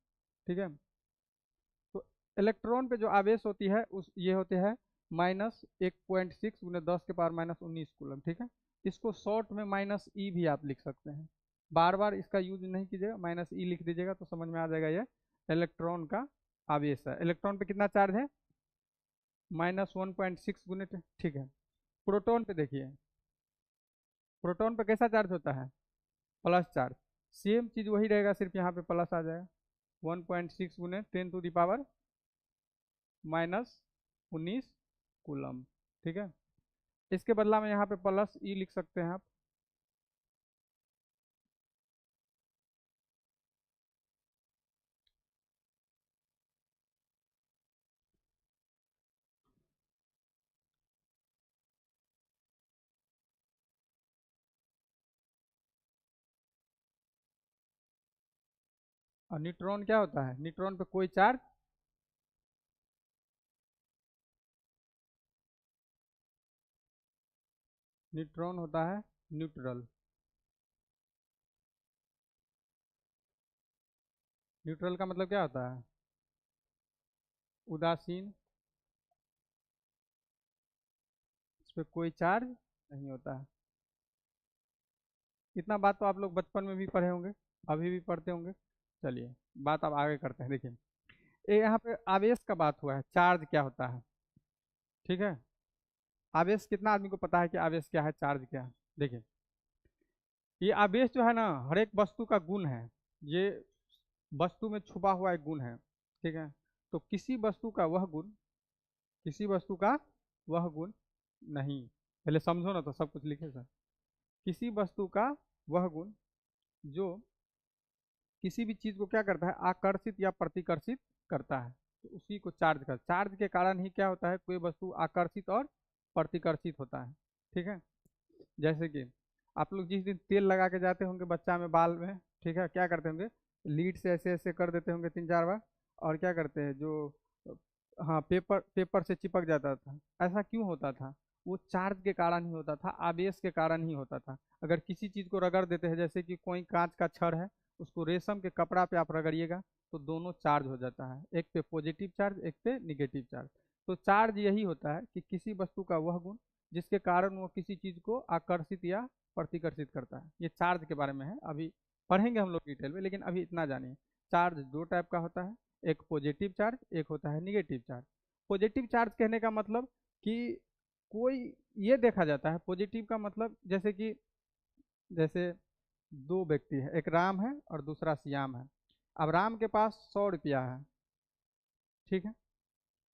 ठीक है। तो इलेक्ट्रॉन पे जो आवेश होती है उस ये होते हैं -1.6 गुने 10⁻⁻19 कूलम, ठीक है। इसको शॉर्ट में -E भी आप लिख सकते हैं। बार बार इसका यूज नहीं कीजिएगा, -E लिख दीजिएगा तो समझ में आ जाएगा, ये इलेक्ट्रॉन का आवेश है। इलेक्ट्रॉन पे कितना चार्ज है, -1.6 गुने, ठीक है। प्रोटॉन पे देखिए, प्रोटॉन पे कैसा चार्ज होता है, प्लस चार्ज। सेम चीज वही रहेगा, सिर्फ यहाँ पे प्लस आ जाएगा, 1.6 गुने 10⁻⁻19 कूलम, ठीक है। इसके बदला में यहाँ पे +E लिख सकते हैं आप। और न्यूट्रॉन क्या होता है, न्यूट्रॉन पे कोई चार्ज, न्यूट्रॉन होता है न्यूट्रल। न्यूट्रल का मतलब क्या होता है, उदासीन, इस पे कोई चार्ज नहीं होता है। इतना बात तो आप लोग बचपन में भी पढ़े होंगे, अभी भी पढ़ते होंगे। चलिए, बात अब आगे करते हैं। देखिए, ये यहाँ पे आवेश का बात हुआ है, चार्ज क्या होता है, ठीक है। आवेश कितना आदमी को पता है कि आवेश क्या है, चार्ज क्या है। देखिए, ये आवेश जो है ना, हर एक वस्तु का गुण है। ये वस्तु में छुपा हुआ एक गुण है, ठीक है। तो किसी वस्तु का वह गुण, किसी वस्तु का वह गुण नहीं, पहले समझो ना तो सब कुछ लिखे सर। किसी वस्तु का वह गुण जो किसी भी चीज को क्या करता है, आकर्षित या प्रतिकर्षित करता है, तो उसी को चार्ज कर, चार्ज के कारण ही क्या होता है, कोई वस्तु आकर्षित और प्रतिकर्षित होता है, ठीक है। जैसे कि आप लोग जिस दिन तेल लगा के जाते होंगे बच्चा में, बाल में, ठीक है, क्या करते होंगे, लीड से ऐसे ऐसे कर देते होंगे 3 4 बार, और क्या करते हैं जो, हाँ, पेपर पेपर से चिपक जाता था। ऐसा क्यों होता था, वो चार्ज के कारण ही होता था, आवेश के कारण ही होता था। अगर किसी चीज को रगड़ देते हैं, जैसे कि कोई कांच का छड़ है, उसको रेशम के कपड़ा पे आप रगड़िएगा, तो दोनों चार्ज हो जाता है, एक पे पॉजिटिव चार्ज, एक पे निगेटिव चार्ज। तो चार्ज यही होता है कि किसी वस्तु का वह गुण जिसके कारण वो किसी चीज को आकर्षित या प्रतिकर्षित करता है। ये चार्ज के बारे में है, अभी पढ़ेंगे हम लोग डिटेल में, लेकिन अभी इतना जानिए। चार्ज दो टाइप का होता है, एक पॉजिटिव चार्ज, एक होता है निगेटिव चार्ज। पॉजिटिव चार्ज कहने का मतलब कि कोई, ये देखा जाता है पॉजिटिव का मतलब, जैसे कि जैसे दो व्यक्ति है, एक राम है और दूसरा श्याम है। अब राम के पास 100 रुपया है, ठीक है,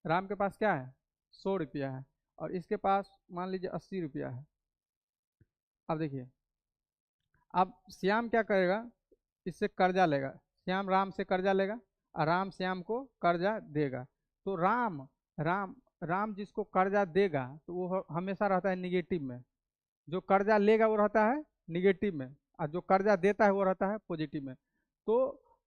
राम के पास क्या है, 100 रुपया है, और इसके पास मान लीजिए 80 रुपया है। अब देखिए, अब श्याम क्या करेगा, इससे कर्जा लेगा, श्याम राम से कर्जा लेगा और राम श्याम को कर्जा देगा। तो राम राम राम जिसको कर्जा देगा तो वो हमेशा रहता है निगेटिव में, जो कर्जा लेगा वो रहता है निगेटिव में, और जो कर्जा देता है वो रहता है पॉजिटिव में। तो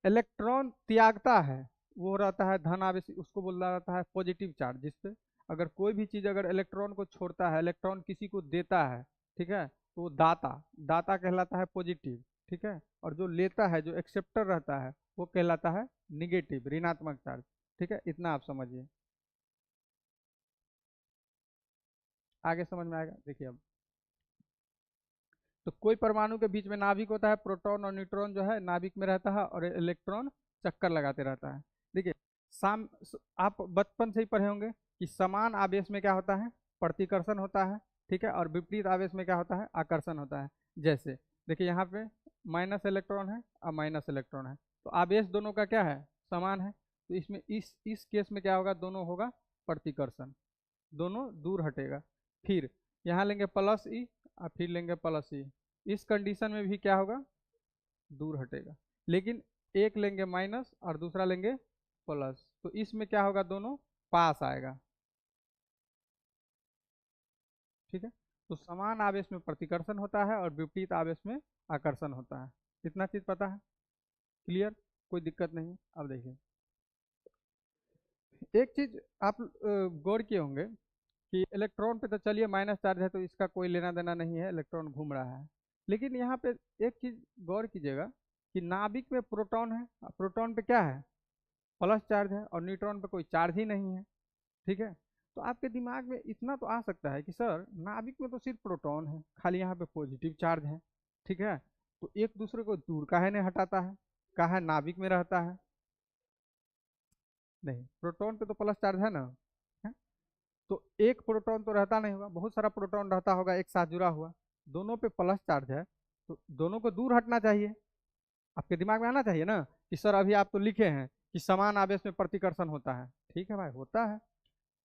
इलेक्ट्रॉन त्यागता है वो रहता है धन आवेश, उसको बोला जाता है पॉजिटिव चार्ज। जिससे अगर कोई भी चीज अगर इलेक्ट्रॉन को छोड़ता है, इलेक्ट्रॉन किसी को देता है, ठीक है, तो वो दाता दाता कहलाता है पॉजिटिव, ठीक है, और जो लेता है, जो एक्सेप्टर रहता है, वो कहलाता है निगेटिव, ऋणात्मक चार्ज। ठीक है, इतना आप समझिए, आगे समझ में आएगा। देखिए अब, तो कोई परमाणु के बीच में नाभिक होता है, प्रोटॉन और न्यूट्रॉन जो है नाभिक में रहता है और इलेक्ट्रॉन चक्कर लगाते रहता है। देखिए, आप बचपन से ही पढ़े होंगे कि समान आवेश में क्या होता है, प्रतिकर्षण होता है, ठीक है, और विपरीत आवेश में क्या होता है, आकर्षण होता है। जैसे देखिए यहाँ पे माइनस इलेक्ट्रॉन है और माइनस इलेक्ट्रॉन है, तो आवेश दोनों का क्या है, समान है। तो इसमें इस केस में क्या होगा, दोनों होगा प्रतिकर्षण, दोनों दूर हटेगा। फिर यहाँ लेंगे प्लस ई और फिर लेंगे प्लस ई, इस कंडीशन में भी क्या होगा, दूर हटेगा। लेकिन एक लेंगे माइनस और दूसरा लेंगे प्लस, तो इसमें क्या होगा, दोनों पास आएगा। ठीक है, तो समान आवेश में प्रतिकर्षण होता है और विपरीत आवेश में आकर्षण होता है। इतना चीज पता है, क्लियर, कोई दिक्कत नहीं। अब देखिए, एक चीज आप गौर किए होंगे कि इलेक्ट्रॉन पे तो चलिए माइनस चार्ज है तो इसका कोई लेना देना नहीं है, इलेक्ट्रॉन घूम रहा है। लेकिन यहाँ पे एक चीज गौर कीजिएगा कि नाभिक में प्रोटॉन है, और प्रोटॉन पे क्या है, प्लस चार्ज है, और न्यूट्रॉन पे कोई चार्ज ही नहीं है। ठीक है, तो आपके दिमाग में इतना तो आ सकता है कि सर नाभिक में तो सिर्फ प्रोटॉन है, खाली यहाँ पे पॉजिटिव चार्ज है, ठीक है, तो एक दूसरे को दूर काहे नहीं हटाता है, काहे नाभिक में रहता है। नहीं, प्रोटॉन पे तो प्लस चार्ज है ना, है? तो एक प्रोटॉन तो रहता नहीं होगा, बहुत सारा प्रोटॉन रहता होगा एक साथ जुड़ा हुआ, दोनों पे प्लस चार्ज है, तो दोनों को दूर हटना चाहिए। आपके दिमाग में आना चाहिए ना कि सर अभी आप तो लिखे हैं कि समान आवेश में प्रतिकर्षण होता है, ठीक है भाई, होता है।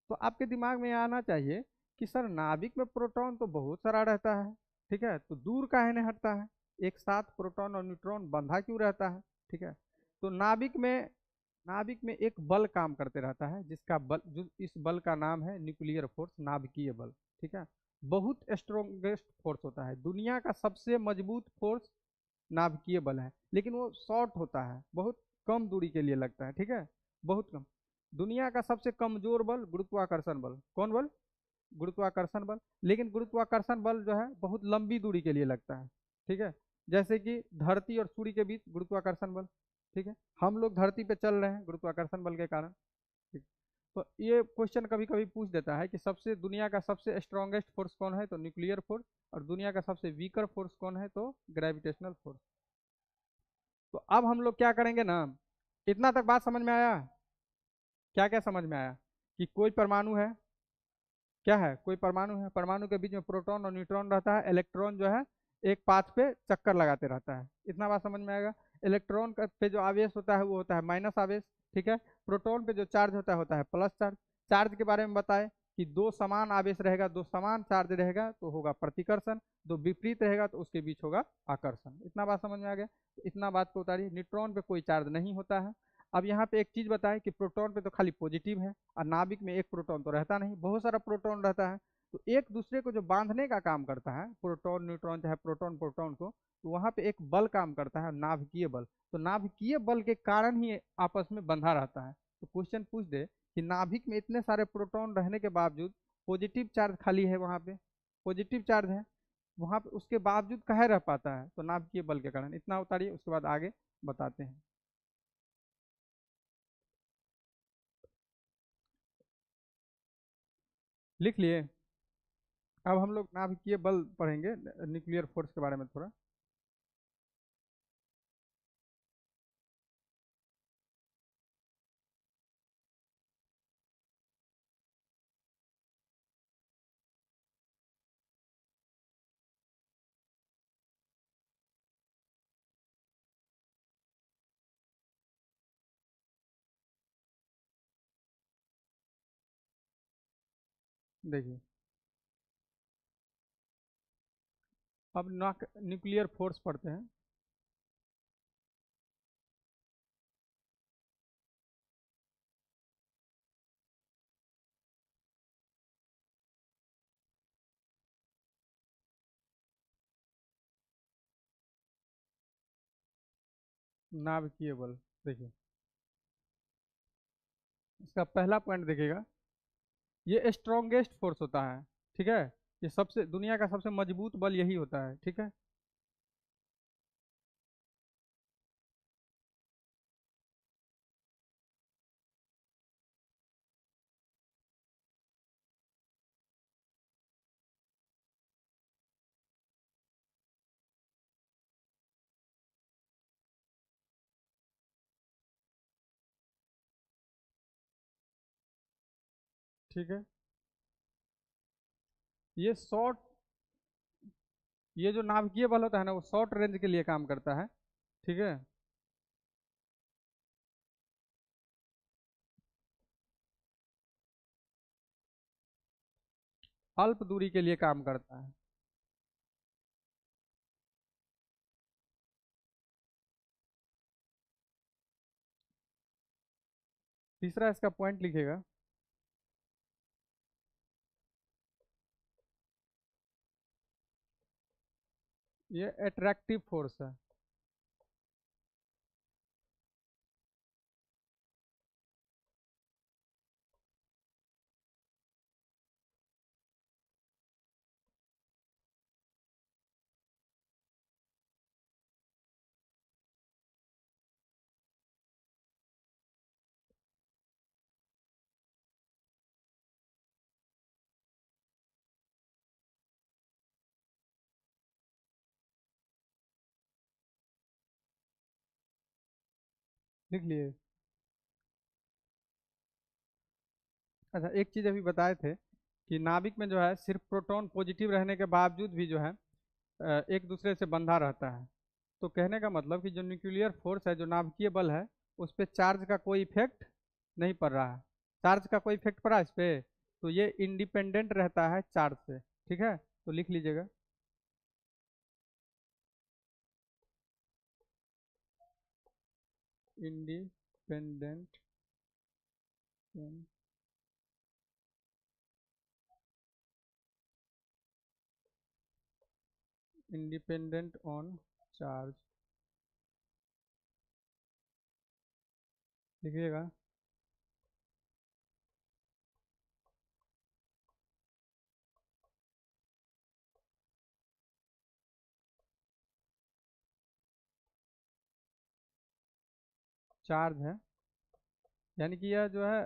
तो आपके दिमाग में आना चाहिए कि सर नाभिक में प्रोटॉन तो बहुत सारा रहता है, ठीक है, तो दूर काहे नहीं हटता है, एक साथ प्रोटॉन और न्यूट्रॉन बंधा क्यों रहता है। ठीक है, तो नाभिक में एक बल काम करते रहता है, जिसका बल, जो इस बल का नाम है न्यूक्लियर फोर्स, नाभिकीय बल। ठीक है, बहुत स्ट्रोंगेस्ट फोर्स होता है, दुनिया का सबसे मजबूत फोर्स नाभिकीय बल है, लेकिन वो शॉर्ट होता है, बहुत कम दूरी के लिए लगता है, ठीक है, बहुत कम। दुनिया का सबसे कमजोर बल गुरुत्वाकर्षण बल, कौन बल, गुरुत्वाकर्षण बल, लेकिन गुरुत्वाकर्षण बल जो है बहुत लंबी दूरी के लिए लगता है। ठीक है, जैसे कि धरती और सूर्य के बीच गुरुत्वाकर्षण बल, ठीक है, हम लोग धरती पे चल रहे हैं गुरुत्वाकर्षण बल के कारण। ठीक, तो ये क्वेश्चन कभी कभी पूछ देता है कि सबसे दुनिया का सबसे स्ट्रॉन्गेस्ट फोर्स कौन है, तो न्यूक्लियर फोर्स, और दुनिया का सबसे वीकर फोर्स कौन है, तो ग्रेविटेशनल फोर्स। तो अब हम लोग क्या करेंगे ना, इतना तक बात समझ में आया, क्या क्या समझ में आया, कि कोई परमाणु है, क्या है, कोई परमाणु है, परमाणु के बीच में प्रोटॉन और न्यूट्रॉन रहता है, इलेक्ट्रॉन जो है एक पाथ पे चक्कर लगाते रहता है, इतना बात समझ में आएगा। इलेक्ट्रॉन पे जो आवेश होता है वो होता है माइनस आवेश, ठीक है, प्रोटॉन पे जो चार्ज होता है प्लस चार्ज। चार्ज के बारे में बताए कि दो समान आवेश रहेगा, दो समान चार्ज रहेगा तो होगा प्रतिकर्षण, दो विपरीत रहेगा तो उसके बीच होगा आकर्षण। इतना बात समझ में आ गया, तो इतना बात को उतारिए, न्यूट्रॉन पे कोई चार्ज नहीं होता है। अब यहाँ पे एक चीज बताए कि प्रोटॉन पे तो खाली पॉजिटिव है, और नाभिक में एक प्रोटॉन तो रहता नहीं, बहुत सारा प्रोटॉन रहता है, तो एक दूसरे को जो बांधने का काम करता है, प्रोटॉन न्यूट्रॉन चाहे प्रोटॉन प्रोटॉन को, तो वहाँ पे एक बल काम करता है, नाभिकीय बल। तो नाभिकीय बल के कारण ही आपस में बंधा रहता है। तो क्वेश्चन पूछ दे कि नाभिक में इतने सारे प्रोटॉन रहने के बावजूद पॉजिटिव चार्ज खाली है, वहाँ पे पॉजिटिव चार्ज है, वहाँ पे उसके बावजूद काहे रह पाता है, तो नाभिकीय बल के कारण। इतना उतारिए, उसके बाद आगे बताते हैं। लिख लिए, अब हम लोग नाभिकीय बल पढ़ेंगे, न्यूक्लियर फोर्स के बारे में थोड़ा। देखिए, अब न्यूक्लियर फोर्स पढ़ते हैं। नाभिकीय बल, देखिए इसका पहला पॉइंट देखिएगा, ये स्ट्रॉन्गेस्ट फोर्स होता है। ठीक है, ये सबसे दुनिया का सबसे मजबूत बल यही होता है। ठीक है, ठीक है। ये शॉर्ट, ये जो नाभिकीय बल होता है ना, वो शॉर्ट रेंज के लिए काम करता है। ठीक है, अल्प दूरी के लिए काम करता है। तीसरा इसका पॉइंट लिखिएगा, ये अट्रैक्टिव फोर्स है। लिख लिए। अच्छा, एक चीज अभी बताए थे कि नाभिक में जो है सिर्फ प्रोटॉन पॉजिटिव रहने के बावजूद भी जो है एक दूसरे से बंधा रहता है। तो कहने का मतलब कि जो न्यूक्लियर फोर्स है, जो नाभिकीय बल है, उस पर चार्ज का कोई इफेक्ट नहीं पड़ रहा है। चार्ज का कोई इफेक्ट पड़ा इस पे, तो ये इंडिपेंडेंट रहता है चार्ज से। ठीक है, तो लिख लीजिएगा, इंडिपेंडेंट, इंडिपेंडेंट ऑन चार्ज, लिखिएगा। चार्ज है, यानी कि यह जो है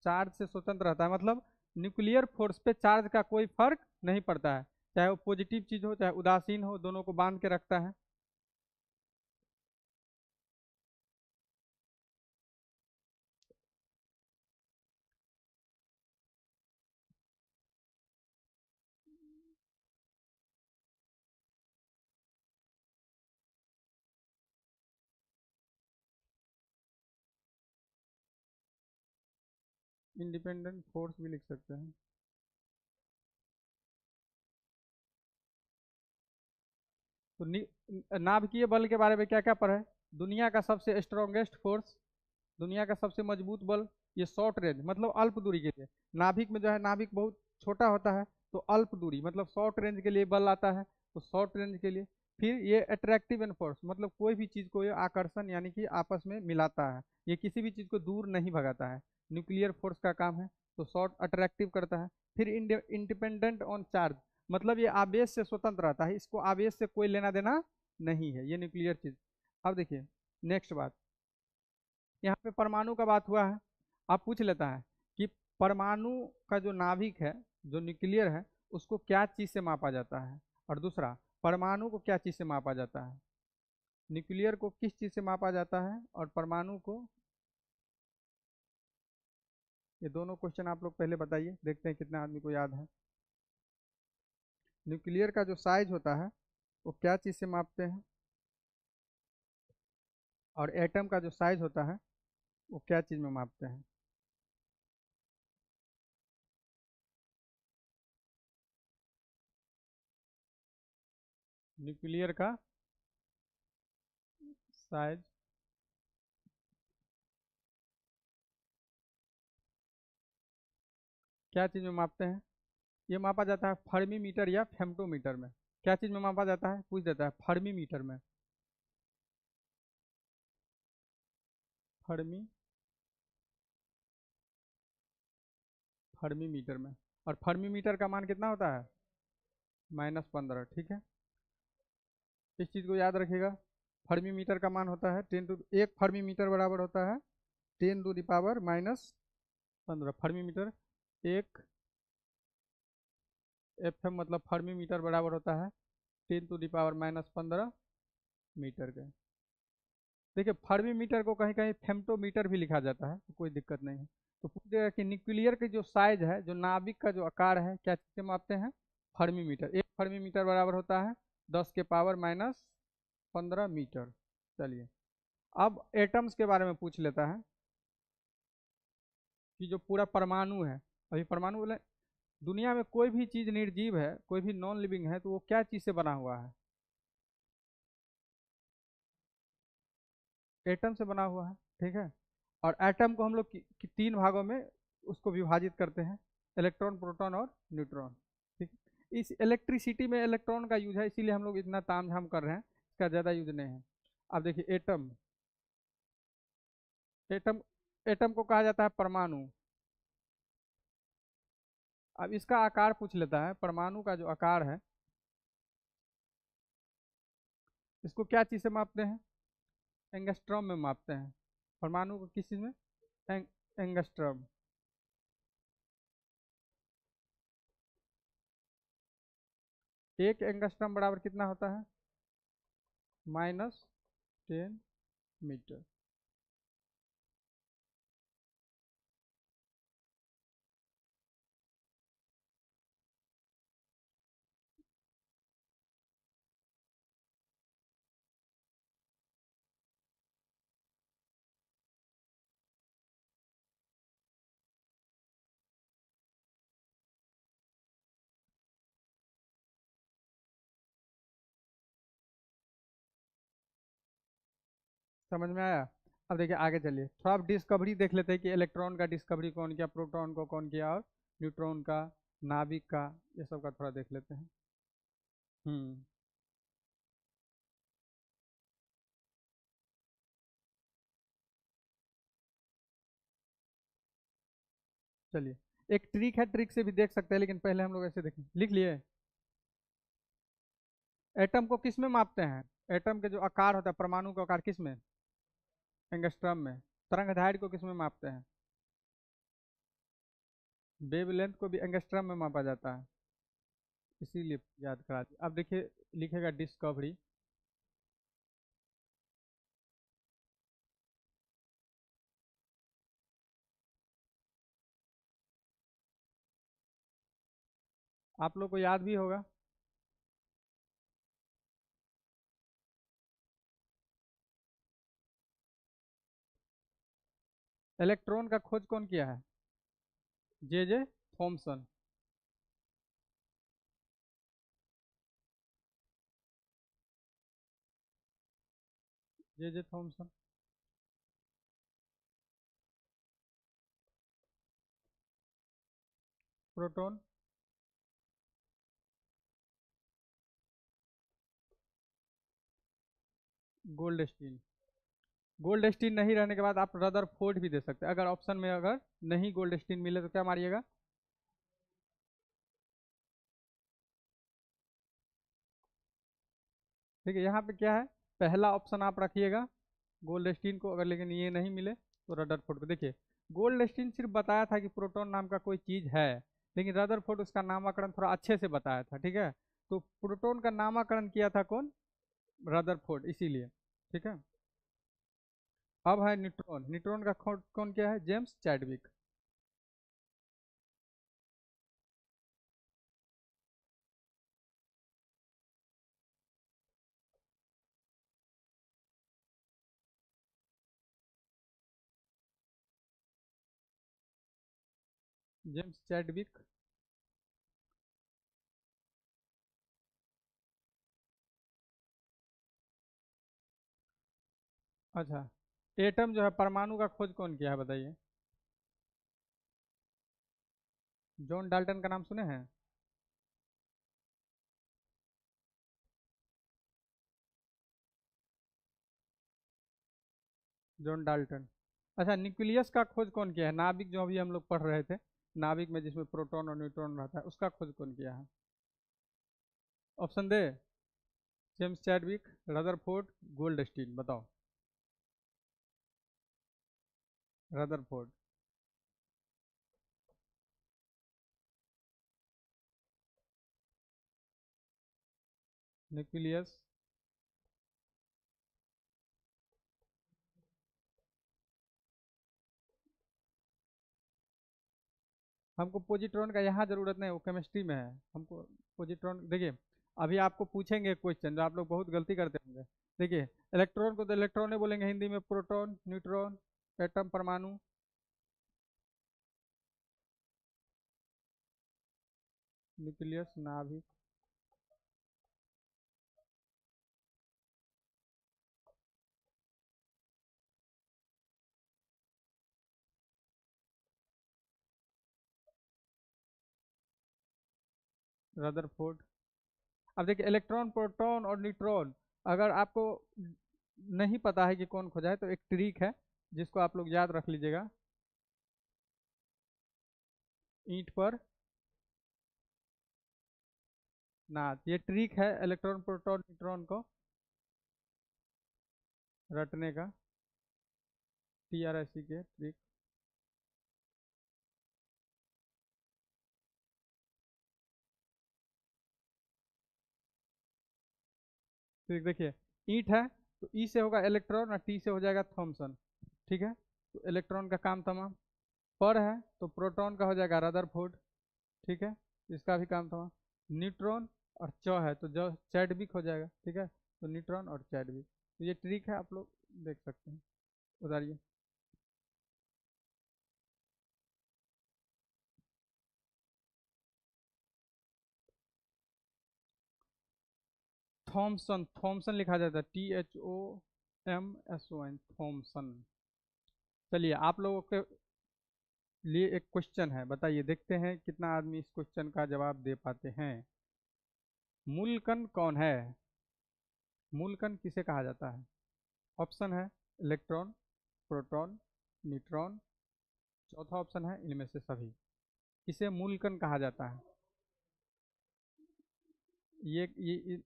चार्ज से स्वतंत्र रहता है, मतलब न्यूक्लियर फोर्स पे चार्ज का कोई फर्क नहीं पड़ता है। चाहे वो पॉजिटिव चीज हो चाहे उदासीन हो, दोनों को बांध के रखता है। इंडिपेंडेंट फोर्स भी लिख सकते हैं। तो नाभिकीय बल के बारे में क्या क्या पढ़ा है? दुनिया का सबसे स्ट्रॉन्गेस्ट फोर्स, दुनिया का सबसे मजबूत बल, ये शॉर्ट रेंज मतलब अल्प दूरी के लिए। नाभिक में जो है, नाभिक बहुत छोटा होता है, तो अल्प दूरी मतलब शॉर्ट रेंज के लिए बल आता है, तो शॉर्ट रेंज के लिए। फिर ये अट्रैक्टिव एंड फोर्स, मतलब कोई भी चीज को ये आकर्षण यानी कि आपस में मिलाता है, ये किसी भी चीज को दूर नहीं भगाता है। न्यूक्लियर फोर्स का काम है, तो शॉर्ट अट्रैक्टिव करता है। फिर इंडिपेंडेंट ऑन चार्ज, मतलब ये आवेश से स्वतंत्र रहता है, इसको आवेश से कोई लेना देना नहीं है, ये न्यूक्लियर चीज। अब देखिए नेक्स्ट बात, यहाँ पे परमाणु का बात हुआ है। आप पूछ लेता है कि परमाणु का जो नाभिक है, जो न्यूक्लियर है, उसको क्या चीज़ से मापा जाता है, और दूसरा परमाणु को क्या चीज़ से मापा जाता है। न्यूक्लियर को किस चीज़ से मापा जाता है और परमाणु को, ये दोनों क्वेश्चन आप लोग पहले बताइए, देखते हैं कितना आदमी को याद है। न्यूक्लियर का जो साइज होता है वो क्या चीज़ से मापते हैं, और एटम का जो साइज होता है वो क्या चीज़ में मापते हैं। न्यूक्लियर का साइज क्या चीज़ में मापते हैं, ये मापा जाता है फर्मी मीटर या फेम्टोमीटर में। क्या चीज़ में मापा जाता है, पूछ देता है, फर्मी मीटर में। फर्मी फर्मी मीटर में। और फर्मी मीटर का मान कितना होता है, -15। ठीक है, इस चीज़ को याद रखिएगा। फर्मी मीटर का मान होता है 1 फर्मी मीटर बराबर होता है 10⁻⁻15 फर्मी मीटर। एक एफ एम मतलब फर्मी मीटर बराबर होता है 10⁻⁻15 मीटर के। देखिए फर्मी मीटर को कहीं कहीं फेम्टोमीटर भी लिखा जाता है, तो कोई दिक्कत नहीं है। तो पूछेगा कि न्यूक्लियर की जो साइज है, जो नाभिक का जो आकार है, क्या चीज़ से मापते हैं, फर्मी मीटर। 1 फर्मी मीटर बराबर होता है 10⁻⁻15 मीटर। चलिए, अब एटम्स के बारे में पूछ लेता है कि जो पूरा परमाणु है, अभी परमाणु बोले दुनिया में कोई भी चीज़ निर्जीव है, कोई भी नॉन लिविंग है, तो वो क्या चीज़ से बना हुआ है, एटम से बना हुआ है। ठीक है, और एटम को हम लोग तीन भागों में उसको विभाजित करते हैं, इलेक्ट्रॉन, प्रोटॉन और न्यूट्रॉन। ठीक है, इस इलेक्ट्रिसिटी में इलेक्ट्रॉन का यूज है, इसीलिए हम लोग इतना तामझाम कर रहे हैं, इसका ज़्यादा यूज नहीं है। अब देखिए एटम, एटम एटम को कहा जाता है परमाणु। अब इसका आकार पूछ लेता है, परमाणु का जो आकार है इसको क्या चीज़ से मापते हैं, एंगस्ट्रॉम में मापते हैं। परमाणु को किस चीज़ में, एंग, एंगस्ट्रॉम। एक एंगस्ट्रॉम बराबर कितना होता है, -10 मीटर। समझ में आया। अब देखिए आगे चलिए, थोड़ा आप डिस्कवरी देख लेते हैं कि इलेक्ट्रॉन का डिस्कवरी कौन किया, प्रोटॉन को कौन किया, और न्यूट्रॉन का, नाभिक का, ये सब का थोड़ा देख लेते हैं। हम्म चलिए, एक ट्रिक है, ट्रिक से भी देख सकते हैं, लेकिन पहले हम लोग ऐसे देखें, लिख लिए। एटम को किस में मापते हैं, एटम के जो आकार होता है, परमाणु का आकार किस में, एंगस्ट्रॉम में। तरंग दैर्घ्य को किस में मापते हैं, वेवलेंथ को भी एंगस्ट्रॉम में मापा जाता है, इसीलिए याद करा दिया। अब देखिए लिखेगा डिस्कवरी। आप लोग को याद भी होगा, इलेक्ट्रॉन का खोज कौन किया है, J Thomson. J Thomson. Proton, Goldstein. Goldstein नहीं रहने के बाद आप रदरफोर्ड भी दे सकते हैं, अगर ऑप्शन में अगर नहीं गोल्ड स्टीन मिले तो क्या मारिएगा, ठीक है। यहाँ पे क्या है, पहला ऑप्शन आप रखिएगा गोल्ड स्टीन को, अगर लेकिन ये नहीं मिले तो रदरफोर्ड को। देखिए गोल्ड स्टीन सिर्फ बताया था कि प्रोटॉन नाम का कोई चीज़ है, लेकिन रदरफोर्ड उसका नामकरण थोड़ा अच्छे से बताया था, ठीक है। तो प्रोटॉन का नामकरण किया था कौन? रदरफोर्ड, इसीलिए। ठीक है। अब है न्यूट्रॉन। न्यूट्रॉन का कौन क्या है? James Chadwick. James Chadwick. अच्छा, एटम जो है, परमाणु का खोज कौन किया है बताइए? जॉन डाल्टन का नाम सुने हैं? John Dalton. अच्छा, न्यूक्लियस का खोज कौन किया है? नाभिक जो अभी हम लोग पढ़ रहे थे, नाभिक में जिसमें प्रोटॉन और न्यूट्रॉन रहता है, उसका खोज कौन किया है? ऑप्शन दे? जेम्स चैडविक, रदरफोर्ड, गोल्डस्टीन, बताओ। रदरफोर्ड। न्यूक्लियस। हमको पोजिट्रॉन का यहाँ जरूरत नहीं, वो केमिस्ट्री में है हमको। पोजिट्रॉन देखिए, अभी आपको पूछेंगे क्वेश्चन जो आप लोग बहुत गलती करते होंगे। देखिए, इलेक्ट्रॉन को तो इलेक्ट्रॉन ही बोलेंगे हिंदी में, प्रोटॉन, न्यूट्रॉन, एटम, परमाणु। न्यूक्लियस, नाभिक। रदरफोर्ड। अब देखिए, इलेक्ट्रॉन, प्रोटॉन और न्यूट्रॉन, अगर आपको नहीं पता है कि कौन खोजा है, तो एक ट्रिक है जिसको आप लोग याद रख लीजिएगा। ईंट पर नाच, ये ट्रिक है इलेक्ट्रॉन, प्रोटॉन, न्यूट्रॉन को रटने का। TRSC के ट्रिक। ट्रिक देखिए, ईंट है तो ई से होगा इलेक्ट्रॉन और टी से हो जाएगा थॉमसन। ठीक है, तो इलेक्ट्रॉन का काम तमाम। पर है तो प्रोटॉन का हो जाएगा रदरफोर्ड। ठीक है, इसका भी काम तमाम। न्यूट्रॉन और च है तो जो चैडविक हो जाएगा। ठीक है, तो न्यूट्रॉन और चैडविक, तो ये ट्रिक है, आप लोग देख सकते हैं। उतारिए। थॉमसन, थॉमसन लिखा जाता है, THOMSON, थॉमसन। चलिए, आप लोगों के लिए एक क्वेश्चन है, बताइए, देखते हैं कितना आदमी इस क्वेश्चन का जवाब दे पाते हैं। मूलकण कौन है? मूलकण किसे कहा जाता है? ऑप्शन है इलेक्ट्रॉन, प्रोटॉन, न्यूट्रॉन। चौथा ऑप्शन है इनमें से सभी। किसे मूलकण कहा जाता है?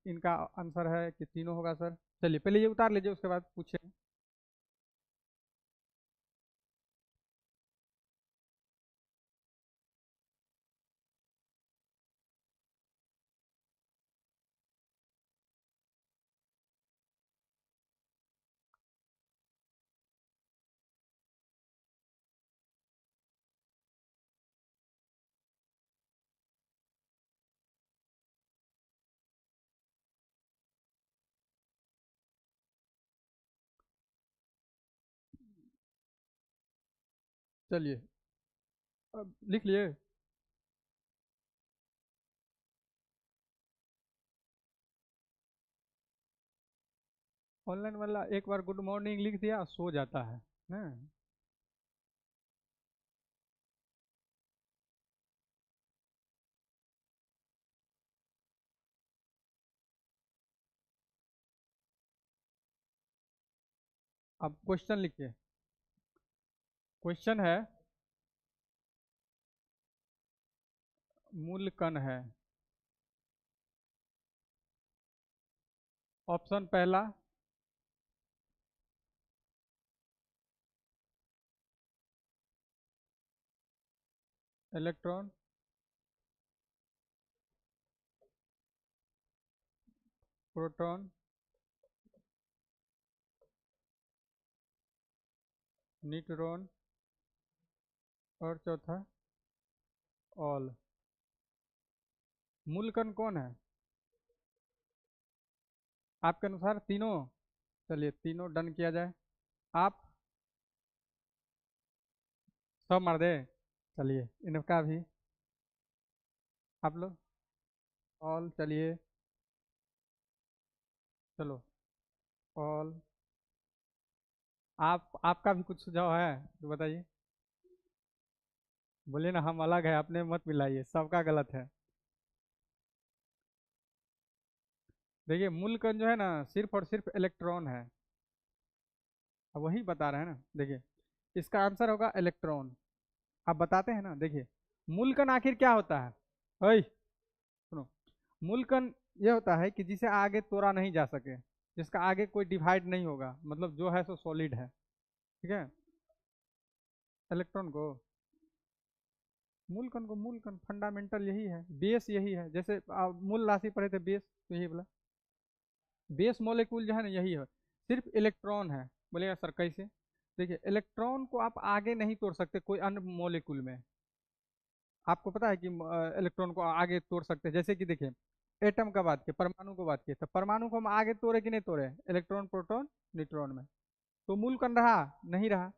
इनका आंसर है कि तीनों होगा सर। चलिए, पहले ये उतार लीजिए, उसके बाद पूछे। चलिए, अब लिख लिए। ऑनलाइन वाला एक बार गुड मॉर्निंग लिख दिया, सो जाता है ना। अब क्वेश्चन लिखिए। क्वेश्चन है, मूल कण है। ऑप्शन पहला, इलेक्ट्रॉन। प्रोटॉन, न्यूट्रॉन और चौथा ऑल। मूल कण कौन है आपके अनुसार? तीनों। चलिए तीनों डन किया जाए। आप सब मार दे। चलिए इनका भी आप लोग ऑल। चलिए चलो ऑल। आप आपका भी कुछ सुझाव है तो बताइए। बोलिए ना, हम अलग है, अपने मत मिलाइए, सबका गलत है। देखिए मूल कण जो है ना, सिर्फ और सिर्फ इलेक्ट्रॉन है। अब वही बता रहे हैं ना, देखिए इसका आंसर होगा इलेक्ट्रॉन। आप बताते हैं ना, देखिए मूल कण आखिर क्या होता है। ओए सुनो, मूल कण ये होता है कि जिसे आगे तोड़ा नहीं जा सके, जिसका आगे कोई डिवाइड नहीं होगा, मतलब जो है सो सॉलिड है। ठीक है। इलेक्ट्रॉन को, मूल कण को, मूल कण फंडामेंटल यही है, बेस यही है। जैसे आप मूल राशि पढ़े थे, बेस तो यही बोला। बेस मॉलिक्यूल जो है ना यही है, सिर्फ इलेक्ट्रॉन है। बोलेगा सर कैसे? देखिए इलेक्ट्रॉन को आप आगे नहीं तोड़ सकते कोई अन्य मॉलिक्यूल में। आपको पता है कि इलेक्ट्रॉन को आगे तोड़ सकते हैं? जैसे कि देखिए एटम का बात किया, परमाणु को बात किया, तो परमाणु को हम आगे तोड़े कि नहीं तोड़े? इलेक्ट्रॉन प्रोटॉन न्यूट्रॉन में। तो मूल कण रहा नहीं रहा।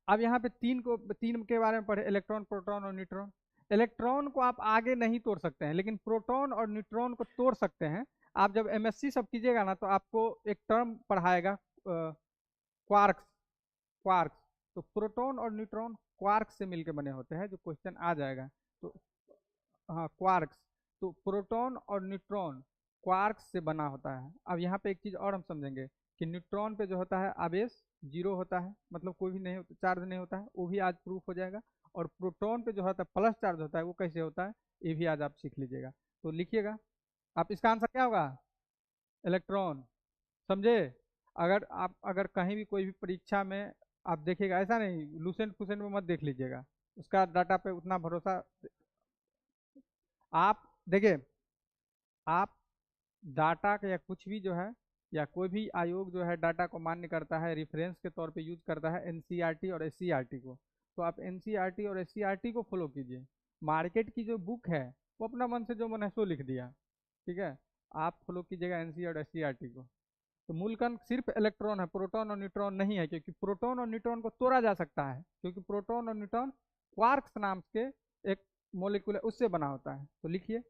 अब यहाँ पे तीन के बारे में पढ़े, इलेक्ट्रॉन प्रोटॉन और न्यूट्रॉन। इलेक्ट्रॉन को आप आगे नहीं तोड़ सकते हैं, लेकिन प्रोटॉन और न्यूट्रॉन को तोड़ सकते हैं। आप जब एमएससी सब कीजिएगा ना, तो आपको एक टर्म पढ़ाएगा क्वार्क्स। क्वार्क्स, तो प्रोटॉन और न्यूट्रॉन क्वार्क्स से मिलकर बने होते हैं, जो क्वेश्चन आ जाएगा। तो हाँ क्वार्क्स, तो प्रोटॉन और न्यूट्रॉन क्वार्क्स से बना होता है। अब यहाँ पे एक चीज और हम समझेंगे कि न्यूट्रॉन पे जो होता है आवेश जीरो होता है, मतलब कोई भी नहीं होता, चार्ज नहीं होता है, वो भी आज प्रूफ हो जाएगा। और प्रोटॉन पे जो होता है प्लस चार्ज होता है, वो कैसे होता है ये भी आज आप सीख लीजिएगा। तो लिखिएगा आप, इसका आंसर क्या होगा? इलेक्ट्रॉन। समझे? अगर कहीं भी कोई भी परीक्षा में आप देखिएगा, ऐसा नहीं लूसेंट फूसेंट में मत देख लीजिएगा, उसका डाटा पे उतना भरोसा। आप देखिए, आप डाटा का या कुछ भी जो है, या कोई भी आयोग जो है डाटा को मान्य करता है, रेफरेंस के तौर पे यूज करता है एनसीईआरटी और एससीईआरटी को। तो आप एनसीईआरटी और एससीईआरटी को फॉलो कीजिए। मार्केट की जो बुक है वो अपना मन से जो मन है सो लिख दिया। ठीक है। आप फॉलो कीजिएगा एनसी और एससीईआरटी को। तो मूल कण सिर्फ इलेक्ट्रॉन है, प्रोटॉन और न्यूट्रॉन नहीं है, क्योंकि प्रोटॉन और न्यूट्रॉन को तोड़ा जा सकता है, क्योंकि प्रोटॉन और न्यूट्रॉन क्वार्क्स नाम के एक मॉलिक्यूल है, उससे बना होता है। तो लिखिए,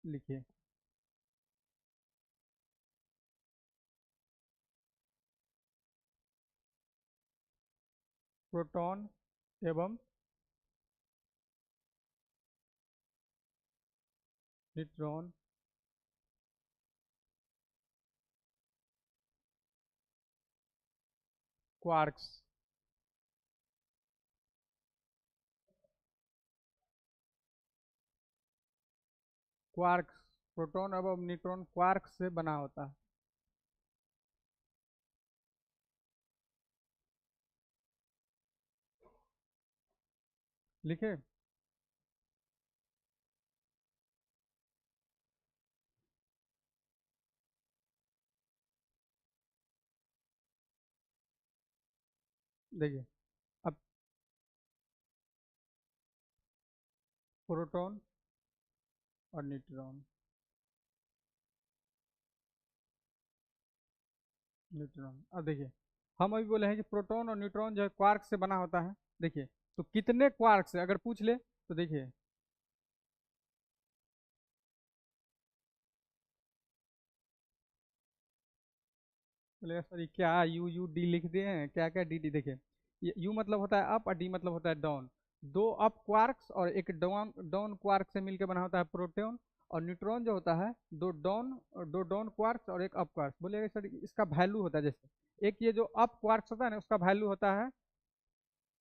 लिखिए प्रोटॉन एवं न्यूट्रॉन क्वार्क्स। क्वार्क्स, प्रोटॉन एवं न्यूट्रॉन क्वार्क्स से बना होता है। लिखे? देखिए अब प्रोटॉन और न्यूट्रॉन, न्यूट्रॉन, अब देखिए हम अभी बोले हैं कि प्रोटॉन और न्यूट्रॉन जो है क्वार्क से बना होता है। देखिए तो कितने क्वार्क से अगर पूछ ले तो देखिए, बोले सर ये क्या यू यू डी लिख दिए हैं, क्या क्या डी डी? देखिए ये यू मतलब होता है अप और डी मतलब होता है डाउन। दो अप क्वार्क्स और एक डाउन डाउन क्वार्क से मिलकर बना होता है प्रोटॉन। और न्यूट्रॉन जो होता है दो डाउन क्वार्क्स और एक अप क्वार्क्स। बोलिएगा सर इसका वैल्यू होता है, जैसे एक ये जो अप क्वार्क्स होता है ना, उसका वैल्यू होता है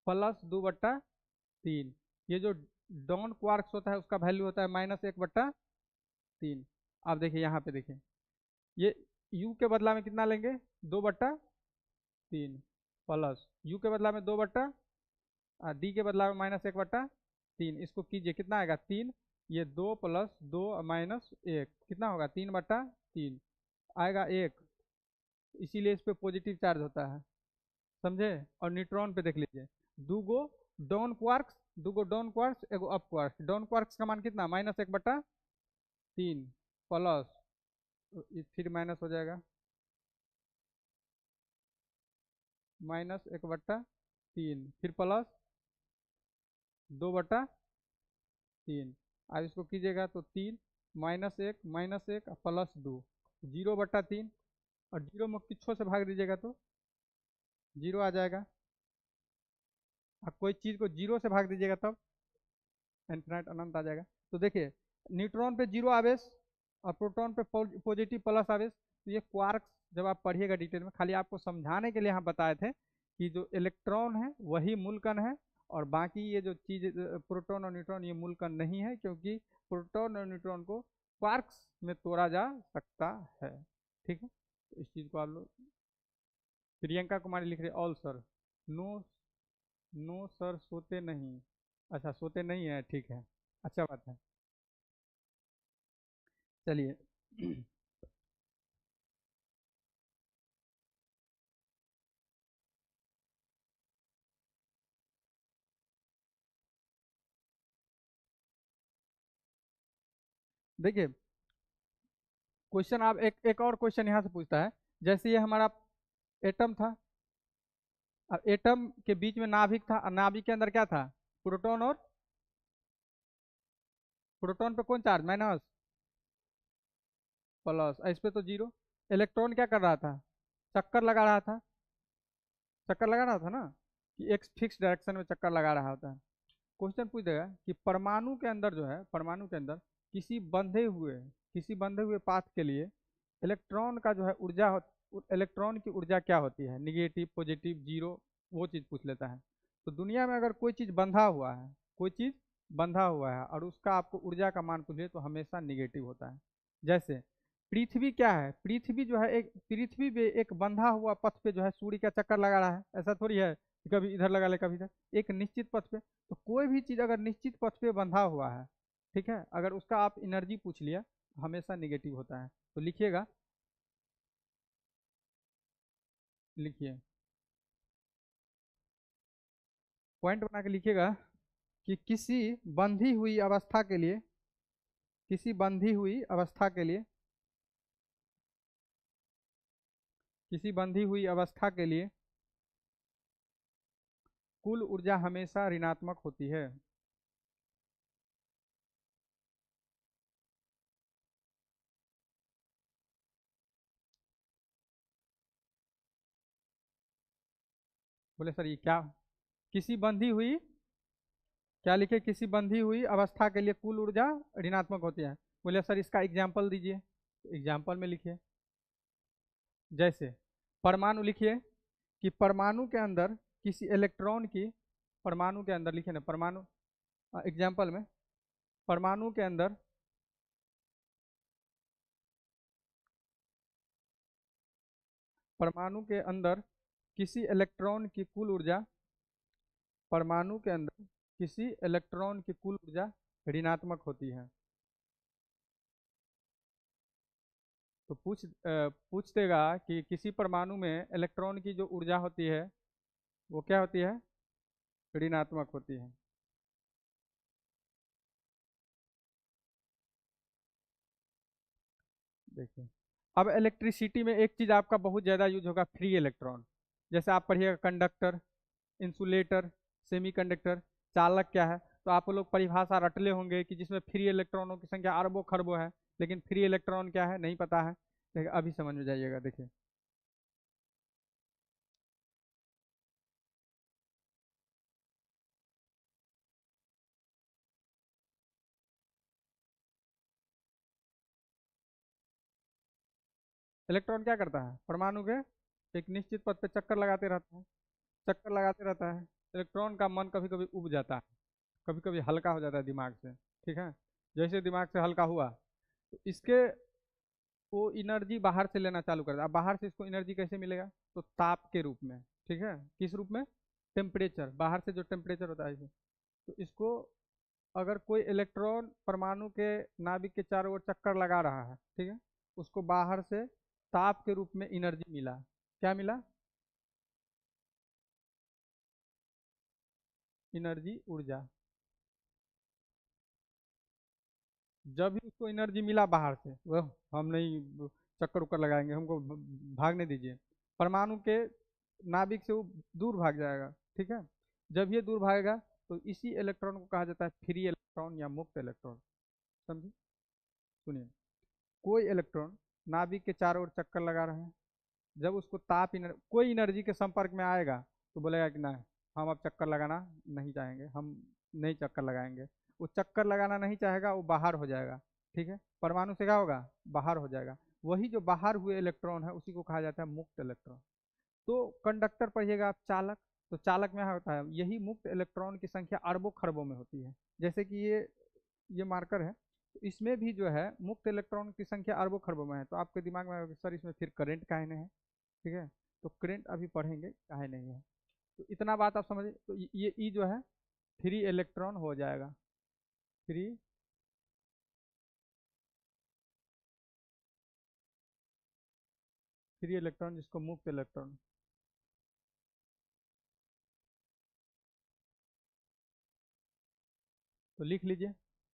+2/3। ये जो डाउन क्वार्क्स होता है उसका वैल्यू होता है -1/3। आप देखिए यहाँ पे देखिए, ये यू के बदला में कितना लेंगे? 2/3 प्लस यू के बदला में 2/, डी के बदला में -1/3। इसको कीजिए कितना आएगा? 3। ये 2 + 2 - 1 कितना होगा, 3/3 आएगा 1। इसीलिए इस पे पॉजिटिव चार्ज होता है, समझे। और न्यूट्रॉन पे देख लीजिए, दूगो डॉन क्वार्क्स एगो अप क्वार्क्स। डॉन क्वार्क्स का मान कितना, -1/3 प्लस, फिर माइनस हो जाएगा, -1/3 फिर प्लस 2/3। अब इसको कीजिएगा तो 3 -1 +2 0/3। और जीरो में किच्छो से भाग दीजिएगा तो जीरो आ जाएगा। अब कोई चीज़ को जीरो से भाग दीजिएगा तब इन्फिनाइट अनंत आ जाएगा। तो देखिए, न्यूट्रॉन पे जीरो आवेश और प्रोटॉन पे पॉजिटिव प्लस आवेश। तो ये क्वार्क्स जब आप पढ़िएगा डिटेल में, खाली आपको समझाने के लिए यहाँ बताए थे कि जो इलेक्ट्रॉन है वही मूल कण है, और बाकी ये जो चीज़ प्रोटॉन और न्यूट्रॉन ये मूल कण नहीं है, क्योंकि प्रोटॉन और न्यूट्रॉन को क्वार्क्स में तोड़ा जा सकता है। ठीक है, तो इस चीज़ को आप लोग। प्रियंका कुमारी लिख रहे all sir. No, no sir सोते नहीं। अच्छा सोते नहीं है, ठीक है, अच्छा बात है। चलिए देखिए, क्वेश्चन आप एक और क्वेश्चन यहाँ से पूछता है। जैसे ये हमारा एटम था, अब एटम के बीच में नाभिक था, और नाभिक के अंदर क्या था, प्रोटॉन और प्रोटॉन पे कौन चार्ज, माइनस प्लस, इस पे तो जीरो। इलेक्ट्रॉन क्या कर रहा था, चक्कर लगा रहा था, चक्कर लगा रहा था ना, कि एक फिक्स डायरेक्शन में चक्कर लगा रहा होता है। क्वेश्चन पूछ देगा कि परमाणु के अंदर जो है, परमाणु के अंदर किसी बंधे हुए किसी बंधे हुए पाथ के लिए इलेक्ट्रॉन का जो है ऊर्जा इलेक्ट्रॉन की ऊर्जा क्या होती है, निगेटिव पॉजिटिव जीरो, वो चीज़ पूछ लेता है। तो दुनिया में अगर कोई चीज़ बंधा हुआ है, कोई चीज़ बंधा हुआ है और उसका आपको ऊर्जा का मान पूछे तो हमेशा निगेटिव होता है। जैसे पृथ्वी क्या है, पृथ्वी जो है एक, पृथ्वी पे एक बंधा हुआ पथ पे जो है सूर्य का चक्कर लगा रहा है, ऐसा थोड़ी है कि कभी इधर लगा ले कभी इधर, एक निश्चित पथ पे। तो कोई भी चीज़ अगर निश्चित पथ पे बंधा हुआ है, ठीक है, अगर उसका आप एनर्जी पूछ लिया तो हमेशा निगेटिव होता है। तो लिखिएगा, लिखिए, पॉइंट बना के लिखिएगा कि किसी बंधी हुई अवस्था के लिए किसी बंधी हुई अवस्था के लिए कुल ऊर्जा हमेशा ऋणात्मक होती है। बोले सर ये क्या, किसी बंधी हुई, क्या लिखे, किसी बंधी हुई अवस्था के लिए कुल ऊर्जा ऋणात्मक होती है। बोले सर इसका एग्जाम्पल दीजिए। एग्जाम्पल में लिखिए, जैसे परमाणु लिखिए कि परमाणु के अंदर किसी इलेक्ट्रॉन की, परमाणु के अंदर लिखिए ना, परमाणु, एग्जाम्पल में, परमाणु के अंदर परमाणु के अंदर किसी इलेक्ट्रॉन की कुल ऊर्जा, परमाणु के अंदर किसी इलेक्ट्रॉन की कुल ऊर्जा ऋणात्मक होती है। तो पूछ देगा कि किसी परमाणु में इलेक्ट्रॉन की जो ऊर्जा होती है वो क्या होती है, ऋणात्मक होती है। देखिए, अब इलेक्ट्रिसिटी में एक चीज आपका बहुत ज्यादा यूज होगा, फ्री इलेक्ट्रॉन। जैसे आप पढ़िएगा कंडक्टर, इंसुलेटर, सेमीकंडक्टर, चालक क्या है, तो आप लोग परिभाषा रटले होंगे कि जिसमें फ्री इलेक्ट्रॉनों की संख्या अरबों खरबों है, लेकिन फ्री इलेक्ट्रॉन क्या है नहीं पता है। देखिए अभी समझ में जाइएगा, देखिए, इलेक्ट्रॉन क्या करता है, परमाणु के एक निश्चित पथ पे चक्कर लगाते रहता है, चक्कर लगाते रहता है। इलेक्ट्रॉन का मन कभी कभी उब जाता है, कभी कभी हल्का हो जाता है दिमाग से, ठीक है। जैसे दिमाग से हल्का हुआ तो इसके वो एनर्जी बाहर से लेना चालू कर देता है। अब बाहर से इसको एनर्जी कैसे मिलेगा, तो ताप के रूप में, ठीक है, किस रूप में, टेम्परेचर, बाहर से जो टेम्परेचर होता है इसे, तो इसको अगर कोई इलेक्ट्रॉन परमाणु के नाभिक के चारों ओर चक्कर लगा रहा है, ठीक है, उसको बाहर से ताप के रूप में एनर्जी मिला। क्या मिला? एनर्जी, ऊर्जा। जब भी उसको एनर्जी मिला बाहर से, वह हम नहीं चक्कर उक्कर लगाएंगे, हमको भागने दीजिए, परमाणु के नाभिक से वो दूर भाग जाएगा। ठीक है, जब ये दूर भागेगा तो इसी इलेक्ट्रॉन को कहा जाता है फ्री इलेक्ट्रॉन या मुक्त इलेक्ट्रॉन। समझे? सुनिए, कोई इलेक्ट्रॉन नाभिक के चारों ओर चक्कर लगा रहे हैं, जब उसको कोई एनर्जी के संपर्क में आएगा तो बोलेगा कि नहीं, हम अब चक्कर लगाना नहीं चाहेंगे, हम नहीं चक्कर लगाएंगे। वो चक्कर लगाना नहीं चाहेगा, वो बाहर हो जाएगा। ठीक है, परमाणु से क्या होगा? बाहर हो जाएगा। वही जो बाहर हुए इलेक्ट्रॉन है उसी को कहा जाता है मुक्त इलेक्ट्रॉन। तो कंडक्टर पढ़िएगा आप, चालक। तो चालक में क्या होता है? यही मुक्त इलेक्ट्रॉन की संख्या अरबों खरबों में होती है। जैसे कि ये मार्कर है, तो इसमें भी जो है मुक्त इलेक्ट्रॉन की संख्या अरबों खरबों में है। तो आपके दिमाग में आएगा, सर इसमें फिर करंट काहे नहीं है? ठीक है, तो करंट अभी पढ़ेंगे काहे नहीं है। तो इतना बात आप समझे। तो ये ई जो है फ्री इलेक्ट्रॉन हो जाएगा। फ्री फ्री इलेक्ट्रॉन, जिसको मुक्त इलेक्ट्रॉन। तो लिख लीजिए,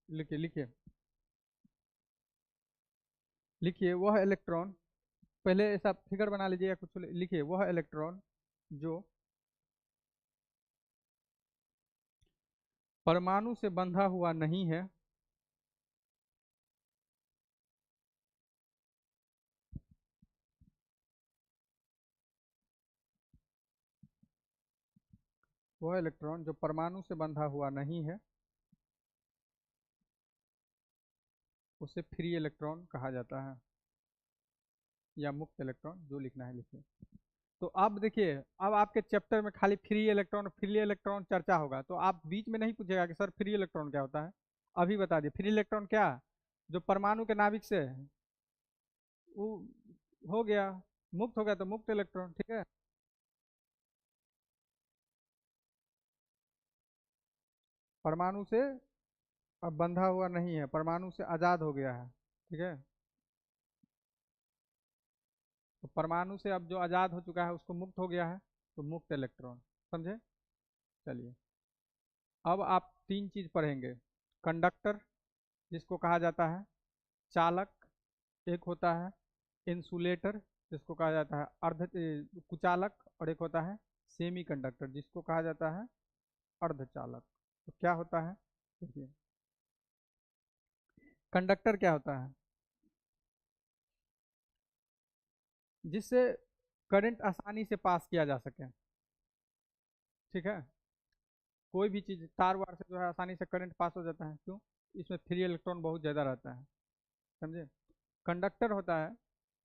लिखिए लिखिए लिखिए। वह इलेक्ट्रॉन, पहले ऐसा फिगर बना लीजिए या कुछ लिखिए। वह इलेक्ट्रॉन जो परमाणु से बंधा हुआ नहीं है, वह इलेक्ट्रॉन जो परमाणु से बंधा हुआ नहीं है, उसे फ्री इलेक्ट्रॉन कहा जाता है, या मुक्त इलेक्ट्रॉन, जो लिखना है लिखिए। तो अब देखिए, अब आपके चैप्टर में खाली फ्री इलेक्ट्रॉन चर्चा होगा, तो आप बीच में नहीं पूछेगा कि सर फ्री इलेक्ट्रॉन क्या होता है। अभी बता दिए, फ्री इलेक्ट्रॉन क्या? जो परमाणु के नाभिक से वो हो गया, मुक्त हो गया, तो मुक्त इलेक्ट्रॉन। ठीक है, परमाणु से अब बंधा हुआ नहीं है, परमाणु से आजाद हो गया है। ठीक है, तो परमाणु से अब जो आजाद हो चुका है उसको मुक्त हो गया है, तो मुक्त इलेक्ट्रॉन। समझे? चलिए, अब आप तीन चीज पढ़ेंगे। कंडक्टर, जिसको कहा जाता है चालक, एक होता है इंसुलेटर, जिसको कहा जाता है कुचालक, और एक होता है सेमी कंडक्टर, जिसको कहा जाता है अर्धचालक। तो क्या होता है? देखिए, कंडक्टर क्या होता है? जिससे करंट आसानी से पास किया जा सके। ठीक है, कोई भी चीज तार वार से जो है आसानी से करंट पास हो जाता है। क्यों? इसमें फ्री इलेक्ट्रॉन बहुत ज़्यादा रहता है। समझे? कंडक्टर होता है,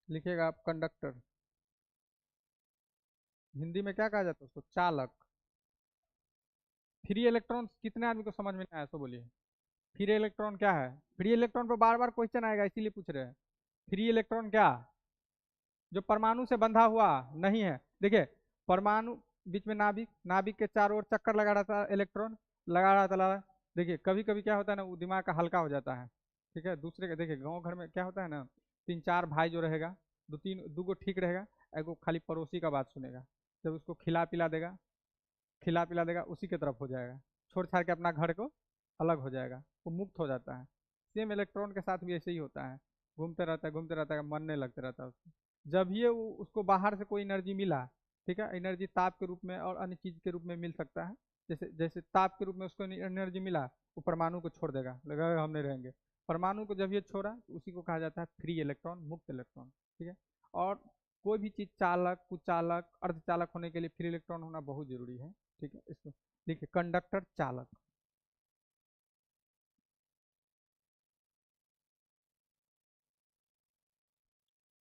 लिखिएगा आप कंडक्टर। हिंदी में क्या कहा जाता है उसको? चालक। फ्री इलेक्ट्रॉन कितने आदमी को समझ में नहीं आया, सो बोलिए। फ्री इलेक्ट्रॉन क्या है? फ्री इलेक्ट्रॉन पर बार बार क्वेश्चन आएगा, इसीलिए पूछ रहे हैं। फ्री इलेक्ट्रॉन क्या? जो परमाणु से बंधा हुआ नहीं है। देखिए, परमाणु, बीच में नाभिक, नाभिक के चारों ओर चक्कर लगा रहा था इलेक्ट्रॉन, लगा रहा। देखिए, कभी कभी क्या होता है ना, वो दिमाग का हल्का हो जाता है। ठीक है, दूसरे का देखिए, गांव घर में क्या होता है ना, तीन चार भाई जो रहेगा, दो गो ठीक रहेगा, एगो खाली पड़ोसी का बात सुनेगा। जब उसको खिला पिला देगा, उसी के तरफ हो जाएगा, छोड़ छाड़ के अपना घर को अलग हो जाएगा, वो मुक्त हो जाता है। सेम इलेक्ट्रॉन के साथ भी ऐसे ही होता है, घूमते रहता है, मन नहीं लगते रहता है उसको। जब ये उसको बाहर से कोई एनर्जी मिला, ठीक है, एनर्जी ताप के रूप में और अन्य चीज के रूप में मिल सकता है। जैसे जैसे ताप के रूप में उसको एनर्जी मिला, वो परमाणु को छोड़ देगा, लगा हम नहीं रहेंगे। परमाणु को जब ये छोड़ा, तो उसी को कहा जाता है फ्री इलेक्ट्रॉन, मुक्त इलेक्ट्रॉन। ठीक है, और कोई भी चीज चालक, कुचालक, अर्धचालक होने के लिए फ्री इलेक्ट्रॉन होना बहुत जरूरी है। ठीक है, इसको देखिए, कंडक्टर, चालक।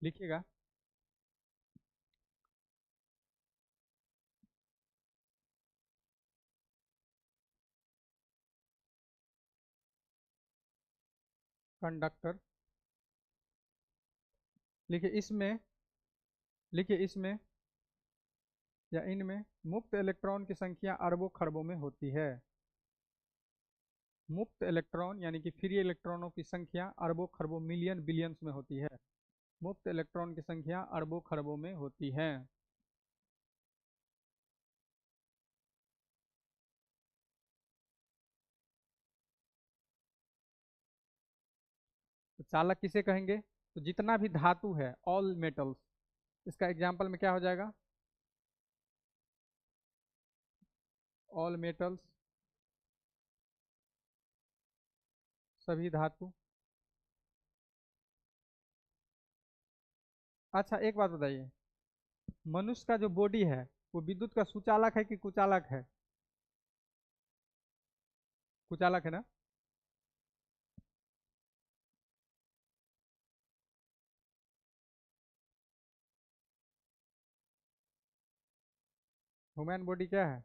लिखिएगा, कंडक्टर। लिखिए इसमें, लिखिए इसमें या इनमें मुक्त इलेक्ट्रॉन की संख्या अरबों खरबों में होती है। मुक्त इलेक्ट्रॉन यानी कि फ्री इलेक्ट्रॉनों की संख्या अरबों खरबों मिलियन बिलियंस में होती है। मुक्त इलेक्ट्रॉन की संख्या अरबों खरबों में होती है। तो चालक किसे कहेंगे? तो जितना भी धातु है, ऑल मेटल्स। इसका एग्जाम्पल में क्या हो जाएगा? ऑल मेटल्स, सभी धातु। अच्छा एक बात बताइए, मनुष्य का जो बॉडी है वो विद्युत का सुचालक है कि कुचालक है? कुचालक है ना? ह्यूमन बॉडी क्या है?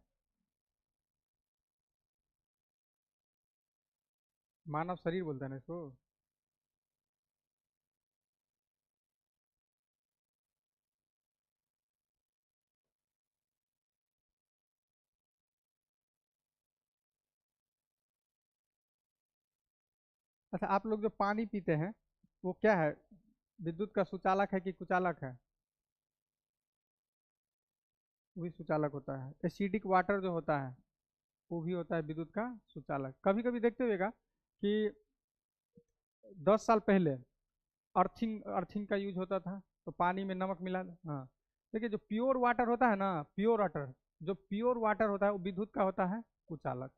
मानव शरीर बोलते हैं ना इसको। अच्छा आप लोग जो पानी पीते हैं वो क्या है, विद्युत का सुचालक है कि कुचालक है? वो भी सुचालक होता है। एसिडिक वाटर जो होता है वो भी होता है विद्युत का सुचालक। कभी कभी देखते हुएगा कि 10 साल पहले अर्थिंग अर्थिंग का यूज होता था, तो पानी में नमक मिला। हाँ, देखिए जो प्योर वाटर होता है ना, प्योर वाटर, जो प्योर वाटर होता है वो विद्युत का होता है कुचालक।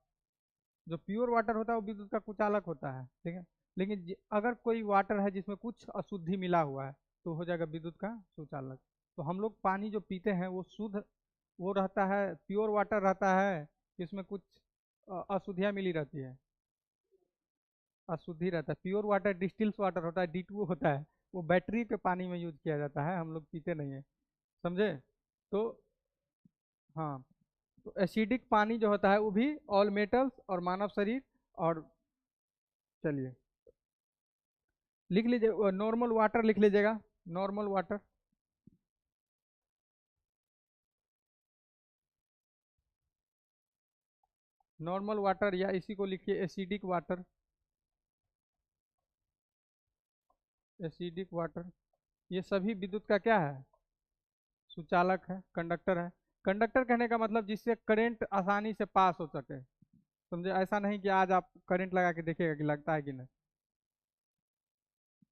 जो प्योर वाटर होता है वो विद्युत का कुचालक होता है, ठीक है। लेकिन अगर कोई वाटर है जिसमें कुछ अशुद्धि मिला हुआ है तो हो जाएगा विद्युत का सुचालक। तो हम लोग पानी जो पीते हैं वो शुद्ध, वो रहता है प्योर वाटर रहता है, जिसमें कुछ अशुद्धियाँ मिली रहती है। अशुद्धि रहता है। प्योर वाटर डिस्टिल्स वाटर होता है, D2O होता है। वो बैटरी के पानी में यूज किया जाता है, हम लोग पीते नहीं है, समझे? तो हाँ, तो एसिडिक पानी जो होता है वो भी ऑल मेटल्स और मानव शरीर। और चलिए लिख लीजिए, नॉर्मल वाटर लिख लीजिएगा, नॉर्मल वाटर। नॉर्मल वाटर या इसी को लिखिए एसिडिक वाटर। एसिडिक वाटर, ये सभी विद्युत का क्या है? सुचालक है, कंडक्टर है। कंडक्टर कहने का मतलब जिससे करंट आसानी से पास हो सके, समझे? ऐसा नहीं कि आज आप करंट लगा के देखिएगा कि लगता है कि नहीं।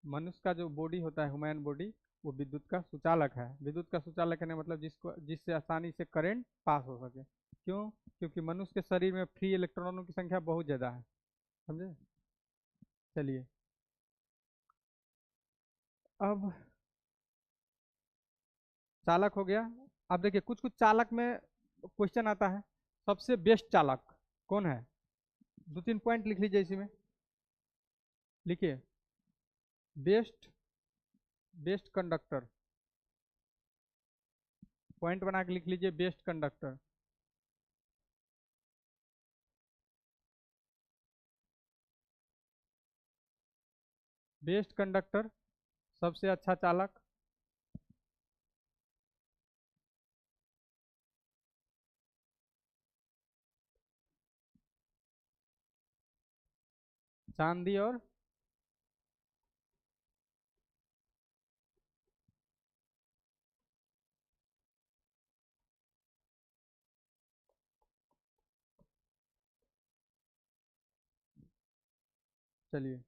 मनुष्य का जो बॉडी होता है, ह्यूमन बॉडी, वो विद्युत का सुचालक है। विद्युत का सुचालक कहने का मतलब जिसको जिससे आसानी से करंट पास हो सके। क्यों? क्योंकि मनुष्य के शरीर में फ्री इलेक्ट्रॉनों की संख्या बहुत ज़्यादा है, समझे? चलिए, अब चालक हो गया। अब देखिए कुछ कुछ चालक में क्वेश्चन आता है, सबसे बेस्ट चालक कौन है? 2-3 पॉइंट लिख लीजिए इसी में। लिखिए, बेस्ट, बेस्ट कंडक्टर, पॉइंट बना के लिख लीजिए, बेस्ट कंडक्टर। बेस्ट कंडक्टर, सबसे अच्छा चालक। चांदी और, चलिए,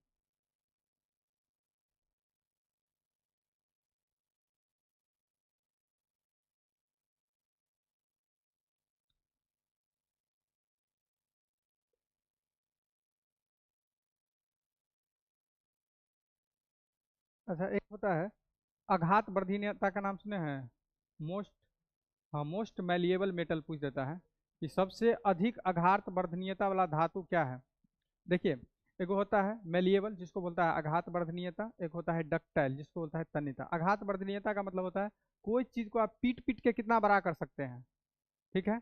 अच्छा एक होता है आघात वर्धनीयता का नाम सुने हैं? मोस्ट, हाँ, मोस्ट मैलिएबल मेटल पूछ देता है कि सबसे अधिक आघात वर्धनीयता वाला धातु क्या है। देखिए, एक होता है मेलिएबल जिसको बोलता है आघात वर्धनीयता, एक होता है डक्टाइल जिसको बोलता है तन्यता। आघात वर्धनीयता का मतलब होता है कोई चीज को आप पीट पीट के कितना बड़ा कर सकते हैं, ठीक है?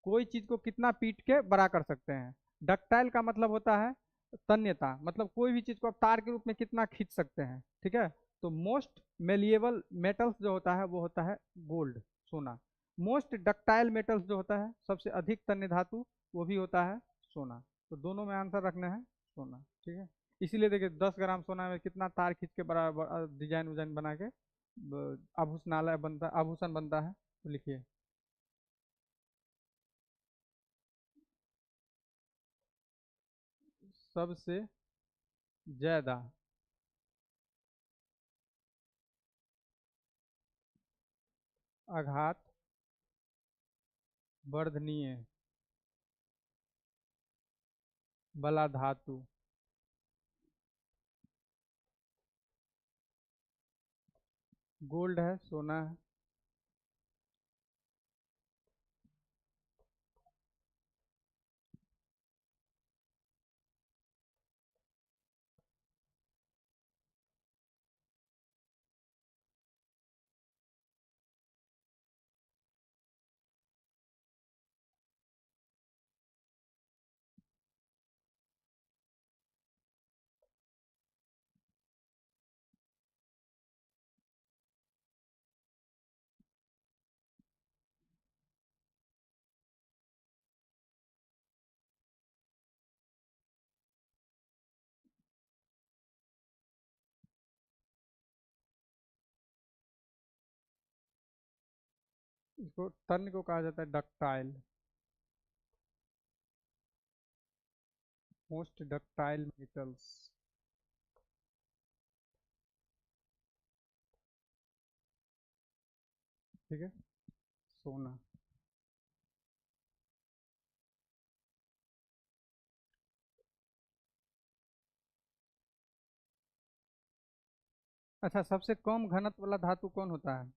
कोई चीज को कितना पीट के बड़ा कर सकते हैं। डक्टाइल का मतलब होता है तन्यता, मतलब कोई भी चीज को आप तार के रूप में कितना खींच सकते हैं, ठीक है? तो मोस्ट मेलिएबल मेटल्स जो होता है वो होता है गोल्ड, सोना। मोस्ट डक्टाइल मेटल्स जो होता है, सबसे अधिक तन्य धातु, वो भी होता है सोना। तो दोनों में आंसर रखना है सोना, ठीक है। इसीलिए देखिए 10 ग्राम सोना में कितना तार खींच के बराबर डिजाइन विजाइन बना के आभूषणालय बनता, आभूषण बनता है। तो लिखिए सबसे ज्यादा आघात वर्धनीय बला धातु। गोल्ड है, सोना है। इसको तन्य को कहा जाता है डक्टाइल, मोस्ट डक्टाइल मेटल्स। ठीक है, सोना। अच्छा, सबसे कम घनत्व वाला धातु कौन होता है?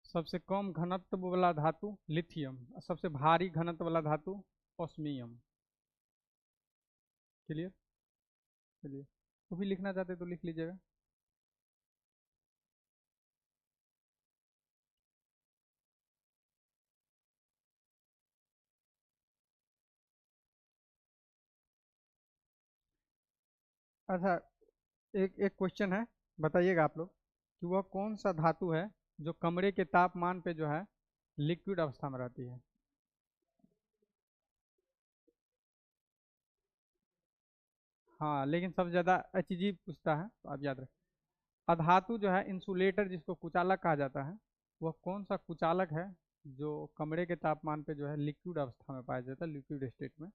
सबसे कम घनत्व वाला धातु लिथियम, और सबसे भारी घनत्व वाला धातु ऑस्मियम। क्लियर? चलिए, तो भी लिखना चाहते तो लिख लीजिएगा। अच्छा, एक एक क्वेश्चन है, बताइएगा आप लोग कि वह कौन सा धातु है जो कमरे के तापमान पे जो है लिक्विड अवस्था में रहती है। हाँ, लेकिन सबसे ज्यादा एचजी पूछता है, तो आप याद रखें। अधातु जो है इंसुलेटर, जिसको कुचालक कहा जाता है, वह कौन सा कुचालक है जो कमरे के तापमान पे जो है लिक्विड अवस्था में पाया जाता है, लिक्विड स्टेट में।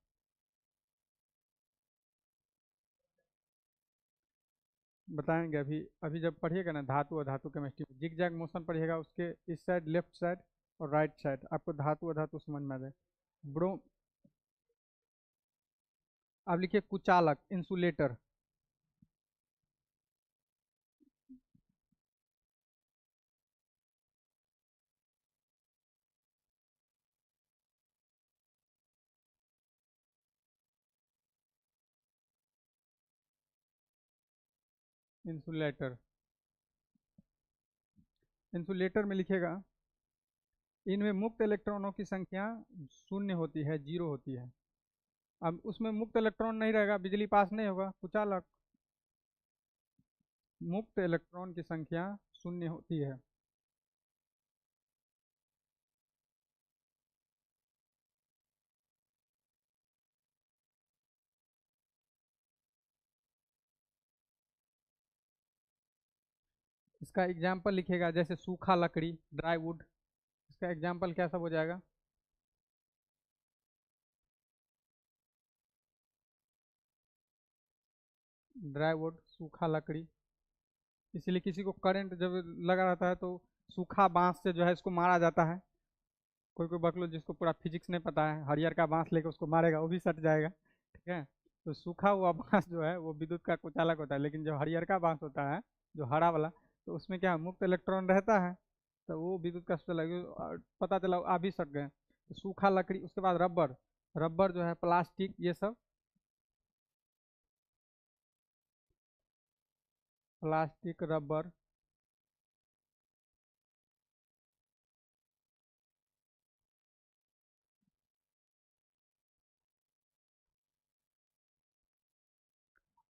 बताएंगे अभी, अभी जब पढ़िएगा ना धातु और धातु केमिस्ट्री में, जिग जैग मोशन पढ़िएगा, उसके इस साइड लेफ्ट साइड और राइट साइड आपको धातु और धातु समझ में आ जाए। ब्रो, आप लिखिए कुचालक, इंसुलेटर। इंसुलेटर, इंसुलेटर में लिखिएगा इनमें मुक्त इलेक्ट्रॉनों की संख्या शून्य होती है, जीरो होती है। अब उसमें मुक्त इलेक्ट्रॉन नहीं रहेगा, बिजली पास नहीं होगा, कुचालक। मुक्त इलेक्ट्रॉन की संख्या शून्य होती है। इसका एग्जाम्पल लिखिएगा, जैसे सूखा लकड़ी, ड्राई वुड, इसका एग्जाम्पल क्या सब हो जाएगा? ड्राई वुड, सूखा लकड़ी। इसीलिए किसी को करंट जब लगा रहता है तो सूखा बांस से जो है इसको मारा जाता है। कोई कोई बकलो जिसको पूरा फिजिक्स नहीं पता है, हरियर का बांस लेके उसको मारेगा, वो भी सट जाएगा। ठीक है, तो सूखा हुआ बांस जो है वो विद्युत का कुचालक होता है, लेकिन जो हरियर का बांस होता है, जो हरा वाला, तो उसमें क्या मुक्त इलेक्ट्रॉन रहता है, तो वो विद्युत का कुचालक, पता चला आ भी सट गए। तो सूखा लकड़ी, उसके बाद रबर, रबर जो है प्लास्टिक, ये सब प्लास्टिक रबर।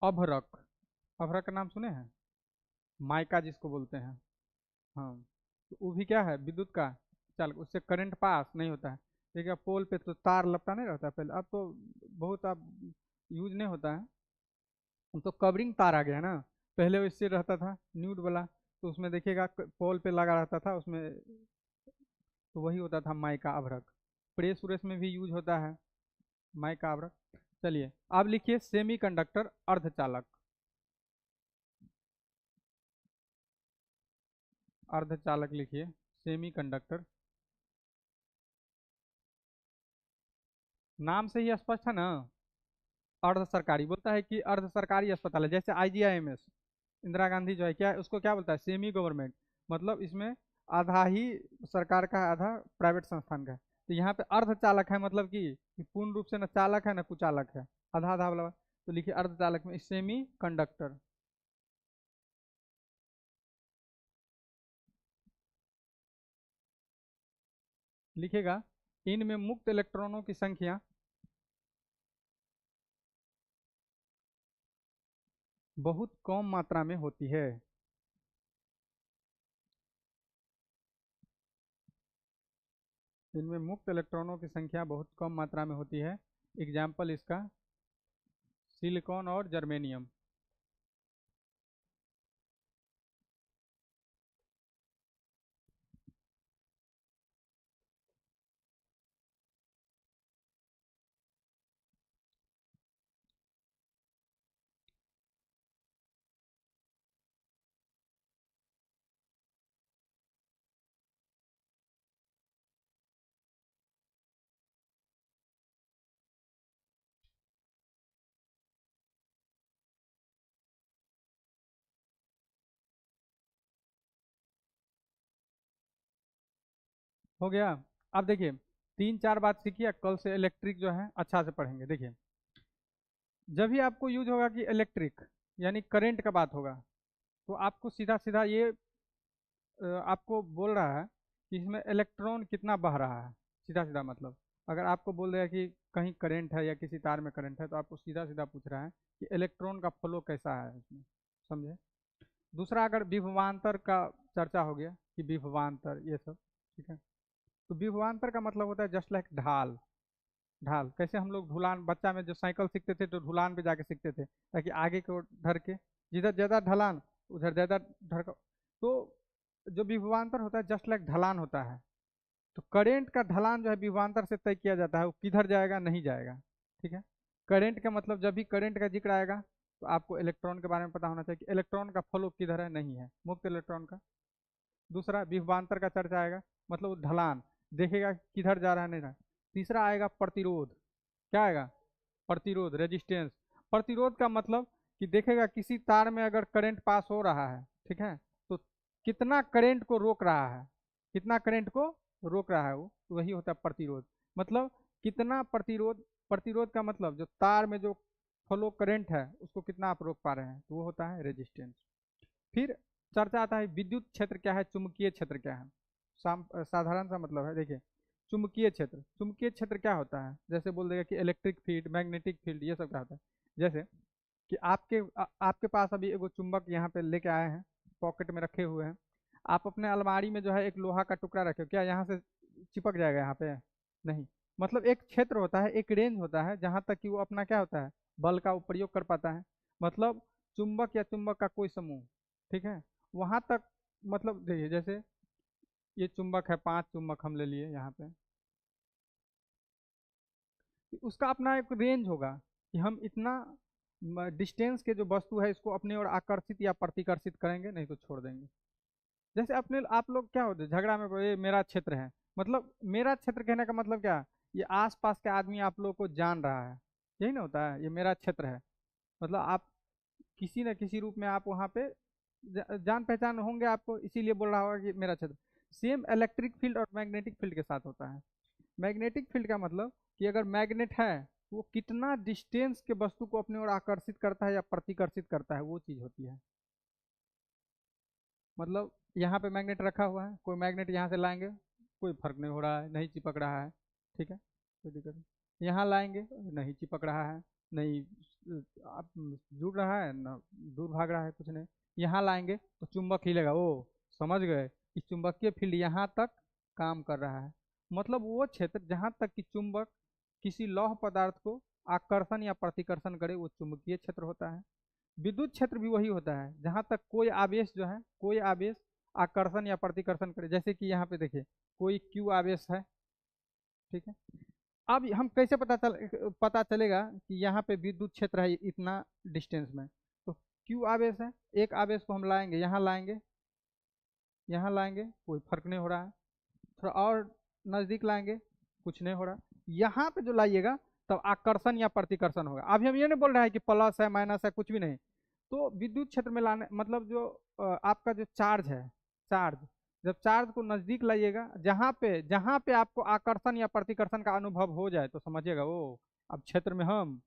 अभ्रक, अभ्रक का नाम सुने हैं? माइका जिसको बोलते हैं। हाँ, तो वो भी क्या है, विद्युत का चालक, उससे करंट पास नहीं होता है। ठीक है, पोल पे तो तार लपटा नहीं रहता है पहले, अब तो बहुत अब यूज नहीं होता है। अब तो कवरिंग तार आ गया ना, पहले वो इससे रहता था न्यूड वाला, तो उसमें देखिएगा पोल पे लगा रहता था उसमें, तो वही होता था माई का आवरक। प्रेस उरेस में भी यूज होता है माई का आवरक। चलिए अब लिखिए सेमी कंडक्टर अर्धचालक। अर्धचालक लिखिए सेमी कंडक्टर। नाम से ही स्पष्ट है ना, अर्ध सरकारी बोलता है कि अर्ध सरकारी अस्पताल है, जैसे आईजीआईएमएस, इंदिरा गांधी जो है क्या है, उसको क्या बोलता है, सेमी गवर्नमेंट। मतलब इसमें आधा ही सरकार का है, आधा प्राइवेट संस्थान का है। तो यहाँ पे अर्धचालक है, मतलब कि पूर्ण रूप से न चालक है न कुचालक है, आधा आधा वाला। तो लिखिए अर्धचालक में सेमी कंडक्टर। लिखेगा इनमें मुक्त इलेक्ट्रॉनों की संख्या बहुत कम मात्रा में होती है। इनमें मुक्त इलेक्ट्रॉनों की संख्या बहुत कम मात्रा में होती है। एग्जाम्पल इसका सिलिकॉन और जर्मेनियम। हो गया। अब देखिए तीन चार बात सीखिए, कल से इलेक्ट्रिक जो है अच्छा से पढ़ेंगे। देखिए जब भी आपको यूज होगा कि इलेक्ट्रिक यानी करंट का बात होगा, तो आपको सीधा सीधा ये आपको बोल रहा है कि इसमें इलेक्ट्रॉन कितना बह रहा है। सीधा सीधा मतलब अगर आपको बोल रहा है कि कहीं करंट है या किसी तार में करंट है, तो आपको सीधा सीधा पूछ रहा है कि इलेक्ट्रॉन का फ्लो कैसा है इसमें। समझे। दूसरा अगर विभवांतर का चर्चा हो गया कि विभवांतर ये सब, ठीक है। तो विभवांतर का मतलब होता है जस्ट लाइक ढाल। ढाल कैसे हम लोग ढुलान, बच्चा में जो साइकिल सीखते थे तो ढुलान पे जाके सीखते थे, ताकि आगे की ओर धर के, जिधर ज्यादा ढलान उधर ज्यादा धर तो जो विभवांतर होता है जस्ट लाइक ढलान होता है। तो करेंट का ढलान जो है विभवांतर से तय किया जाता है, वो किधर जाएगा नहीं जाएगा। ठीक है। करेंट का मतलब जब भी करेंट का जिक्र आएगा तो आपको इलेक्ट्रॉन के बारे में पता होना चाहिए कि इलेक्ट्रॉन का फ्लो किधर है, नहीं है, मुक्त इलेक्ट्रॉन का। दूसरा विभवांतर का चर्चा आएगा, मतलब वो ढलान देखेगा किधर जा रहा है नहीं रहा। तीसरा आएगा प्रतिरोध। क्या आएगा, प्रतिरोध, रेजिस्टेंस। प्रतिरोध का मतलब कि देखेगा किसी तार में अगर करंट पास हो रहा है, ठीक है, तो कितना करंट को रोक रहा है, कितना करंट को रोक रहा है वो, तो वही होता है प्रतिरोध। मतलब कितना प्रतिरोध, प्रतिरोध का मतलब जो तार में जो फ्लो करंट है उसको कितना आप रोक पा रहे हैं, तो वो होता है रेजिस्टेंस। फिर चर्चा आता है विद्युत क्षेत्र क्या है, चुंबकीय क्षेत्र क्या है। साधारण सा मतलब है, देखिए चुंबकीय क्षेत्र, चुंबकीय क्षेत्र क्या होता है, जैसे बोल देगा कि इलेक्ट्रिक फील्ड, मैग्नेटिक फील्ड, ये सब क्या होता है। जैसे कि आपके पास अभी एगो चुंबक यहाँ पे लेके आए हैं, पॉकेट में रखे हुए हैं। आप अपने अलमारी में जो है एक लोहा का टुकड़ा रखे हो, क्या यहाँ से चिपक जाएगा यहाँ पे, नहीं। मतलब एक क्षेत्र होता है, एक रेंज होता है जहाँ तक कि वो अपना क्या होता है, बल का प्रयोग कर पाता है। मतलब चुंबक या चुंबक का कोई समूह, ठीक है, वहां तक। मतलब देखिए जैसे ये चुंबक है, 5 चुंबक हम ले लिए यहाँ पे, उसका अपना एक रेंज होगा कि हम इतना डिस्टेंस के जो वस्तु है इसको अपने ओर आकर्षित या प्रतिकर्षित करेंगे, नहीं तो छोड़ देंगे। जैसे अपने आप लोग क्या होते हैं झगड़ा में, ये मेरा क्षेत्र है, मतलब मेरा क्षेत्र कहने का मतलब क्या, ये आसपास के आदमी आप लोग को जान रहा है, यही ना होता है, ये मेरा क्षेत्र है। मतलब आप किसी न किसी रूप में आप वहाँ पे जान पहचान होंगे आपको, इसीलिए बोल रहा होगा कि मेरा क्षेत्र। सेम इलेक्ट्रिक फील्ड और मैग्नेटिक फील्ड के साथ होता है। मैग्नेटिक फील्ड का मतलब कि अगर मैग्नेट है तो वो कितना डिस्टेंस के वस्तु को अपनी ओर आकर्षित करता है या प्रतिकर्षित करता है, वो चीज होती है। मतलब यहाँ पे मैग्नेट रखा हुआ है, कोई मैग्नेट यहाँ से लाएंगे, कोई फर्क नहीं हो रहा है, नहीं चिपक रहा है, ठीक है, कोई दिक्कत नहीं। यहाँ लाएंगे, नहीं चिपक रहा है, नहीं आप जुड़ रहा है ना, दूर भाग रहा है, कुछ नहीं। यहाँ लाएंगे तो चुंबक हिलेगा, ओ समझ गए, इस चुंबकीय फील्ड यहाँ तक काम कर रहा है। मतलब वो क्षेत्र जहाँ तक कि चुंबक किसी लौह पदार्थ को आकर्षण या प्रतिकर्षण करे वो चुंबकीय क्षेत्र होता है। विद्युत क्षेत्र भी वही होता है, जहाँ तक कोई आवेश जो है, कोई आवेश आकर्षण या प्रतिकर्षण करे। जैसे कि यहाँ पे देखिए कोई क्यू आवेश है, ठीक है। अब हम कैसे पता चलेगा कि यहाँ पे विद्युत क्षेत्र है इतना डिस्टेंस में। तो क्यू आवेश है, एक आवेश को हम लाएंगे, यहाँ लाएंगे, यहाँ लाएंगे, कोई फर्क नहीं हो रहा है। थोड़ा और नजदीक लाएंगे, कुछ नहीं हो रहा। यहाँ पे जो लाइएगा तब आकर्षण या प्रतिकर्षण होगा। अभी हम ये नहीं बोल रहे हैं कि प्लस है माइनस है, कुछ भी नहीं। तो विद्युत क्षेत्र में लाने मतलब जो आपका जो चार्ज है, चार्ज जब चार्ज को नजदीक लाइएगा, जहाँ पे आपको आकर्षण या प्रतिकर्षण का अनुभव हो जाए तो समझिएगा वो अब क्षेत्र में हम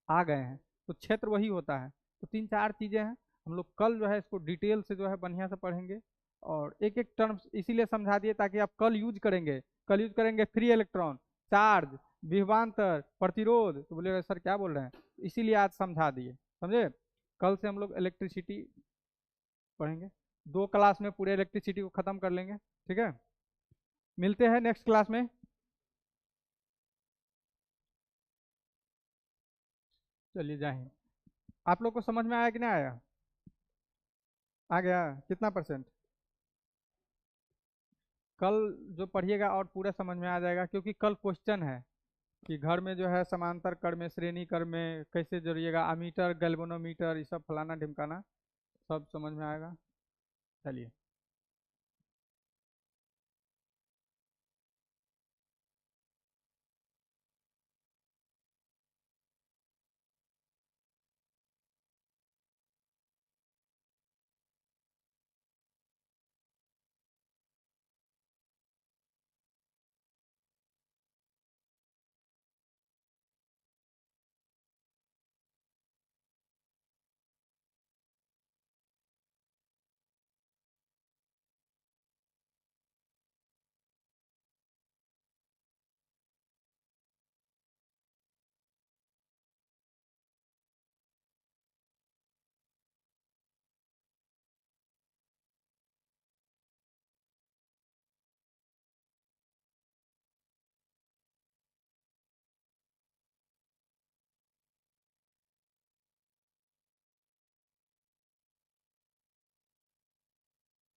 आ गए हैं। तो क्षेत्र वही होता है। तो तीन चार चीजें हैं, हम लोग कल जो है इसको डिटेल से जो है बढ़िया से पढ़ेंगे। और एक एक टर्म्स इसीलिए समझा दिए ताकि आप कल यूज करेंगे, कल यूज करेंगे फ्री इलेक्ट्रॉन, चार्ज, विभवांतर, प्रतिरोध, तो बोलेगा सर क्या बोल रहे हैं, इसीलिए आज समझा दिए, समझे। कल से हम लोग इलेक्ट्रिसिटी पढ़ेंगे, 2 क्लास में पूरे इलेक्ट्रिसिटी को खत्म कर लेंगे, ठीक है। मिलते हैं नेक्स्ट क्लास में। चलिए जाए। आप लोग को समझ में आया कि नहीं आया? आ गया कितना परसेंट? कल जो पढ़िएगा और पूरा समझ में आ जाएगा, क्योंकि कल क्वेश्चन है कि घर में जो है समांतर कड़ में, श्रेणी कड़ में कैसे जोड़िएगा, अमीटर, गैल्वेनोमीटर, ये सब फलाना ढिमकाना सब समझ में आएगा। चलिए।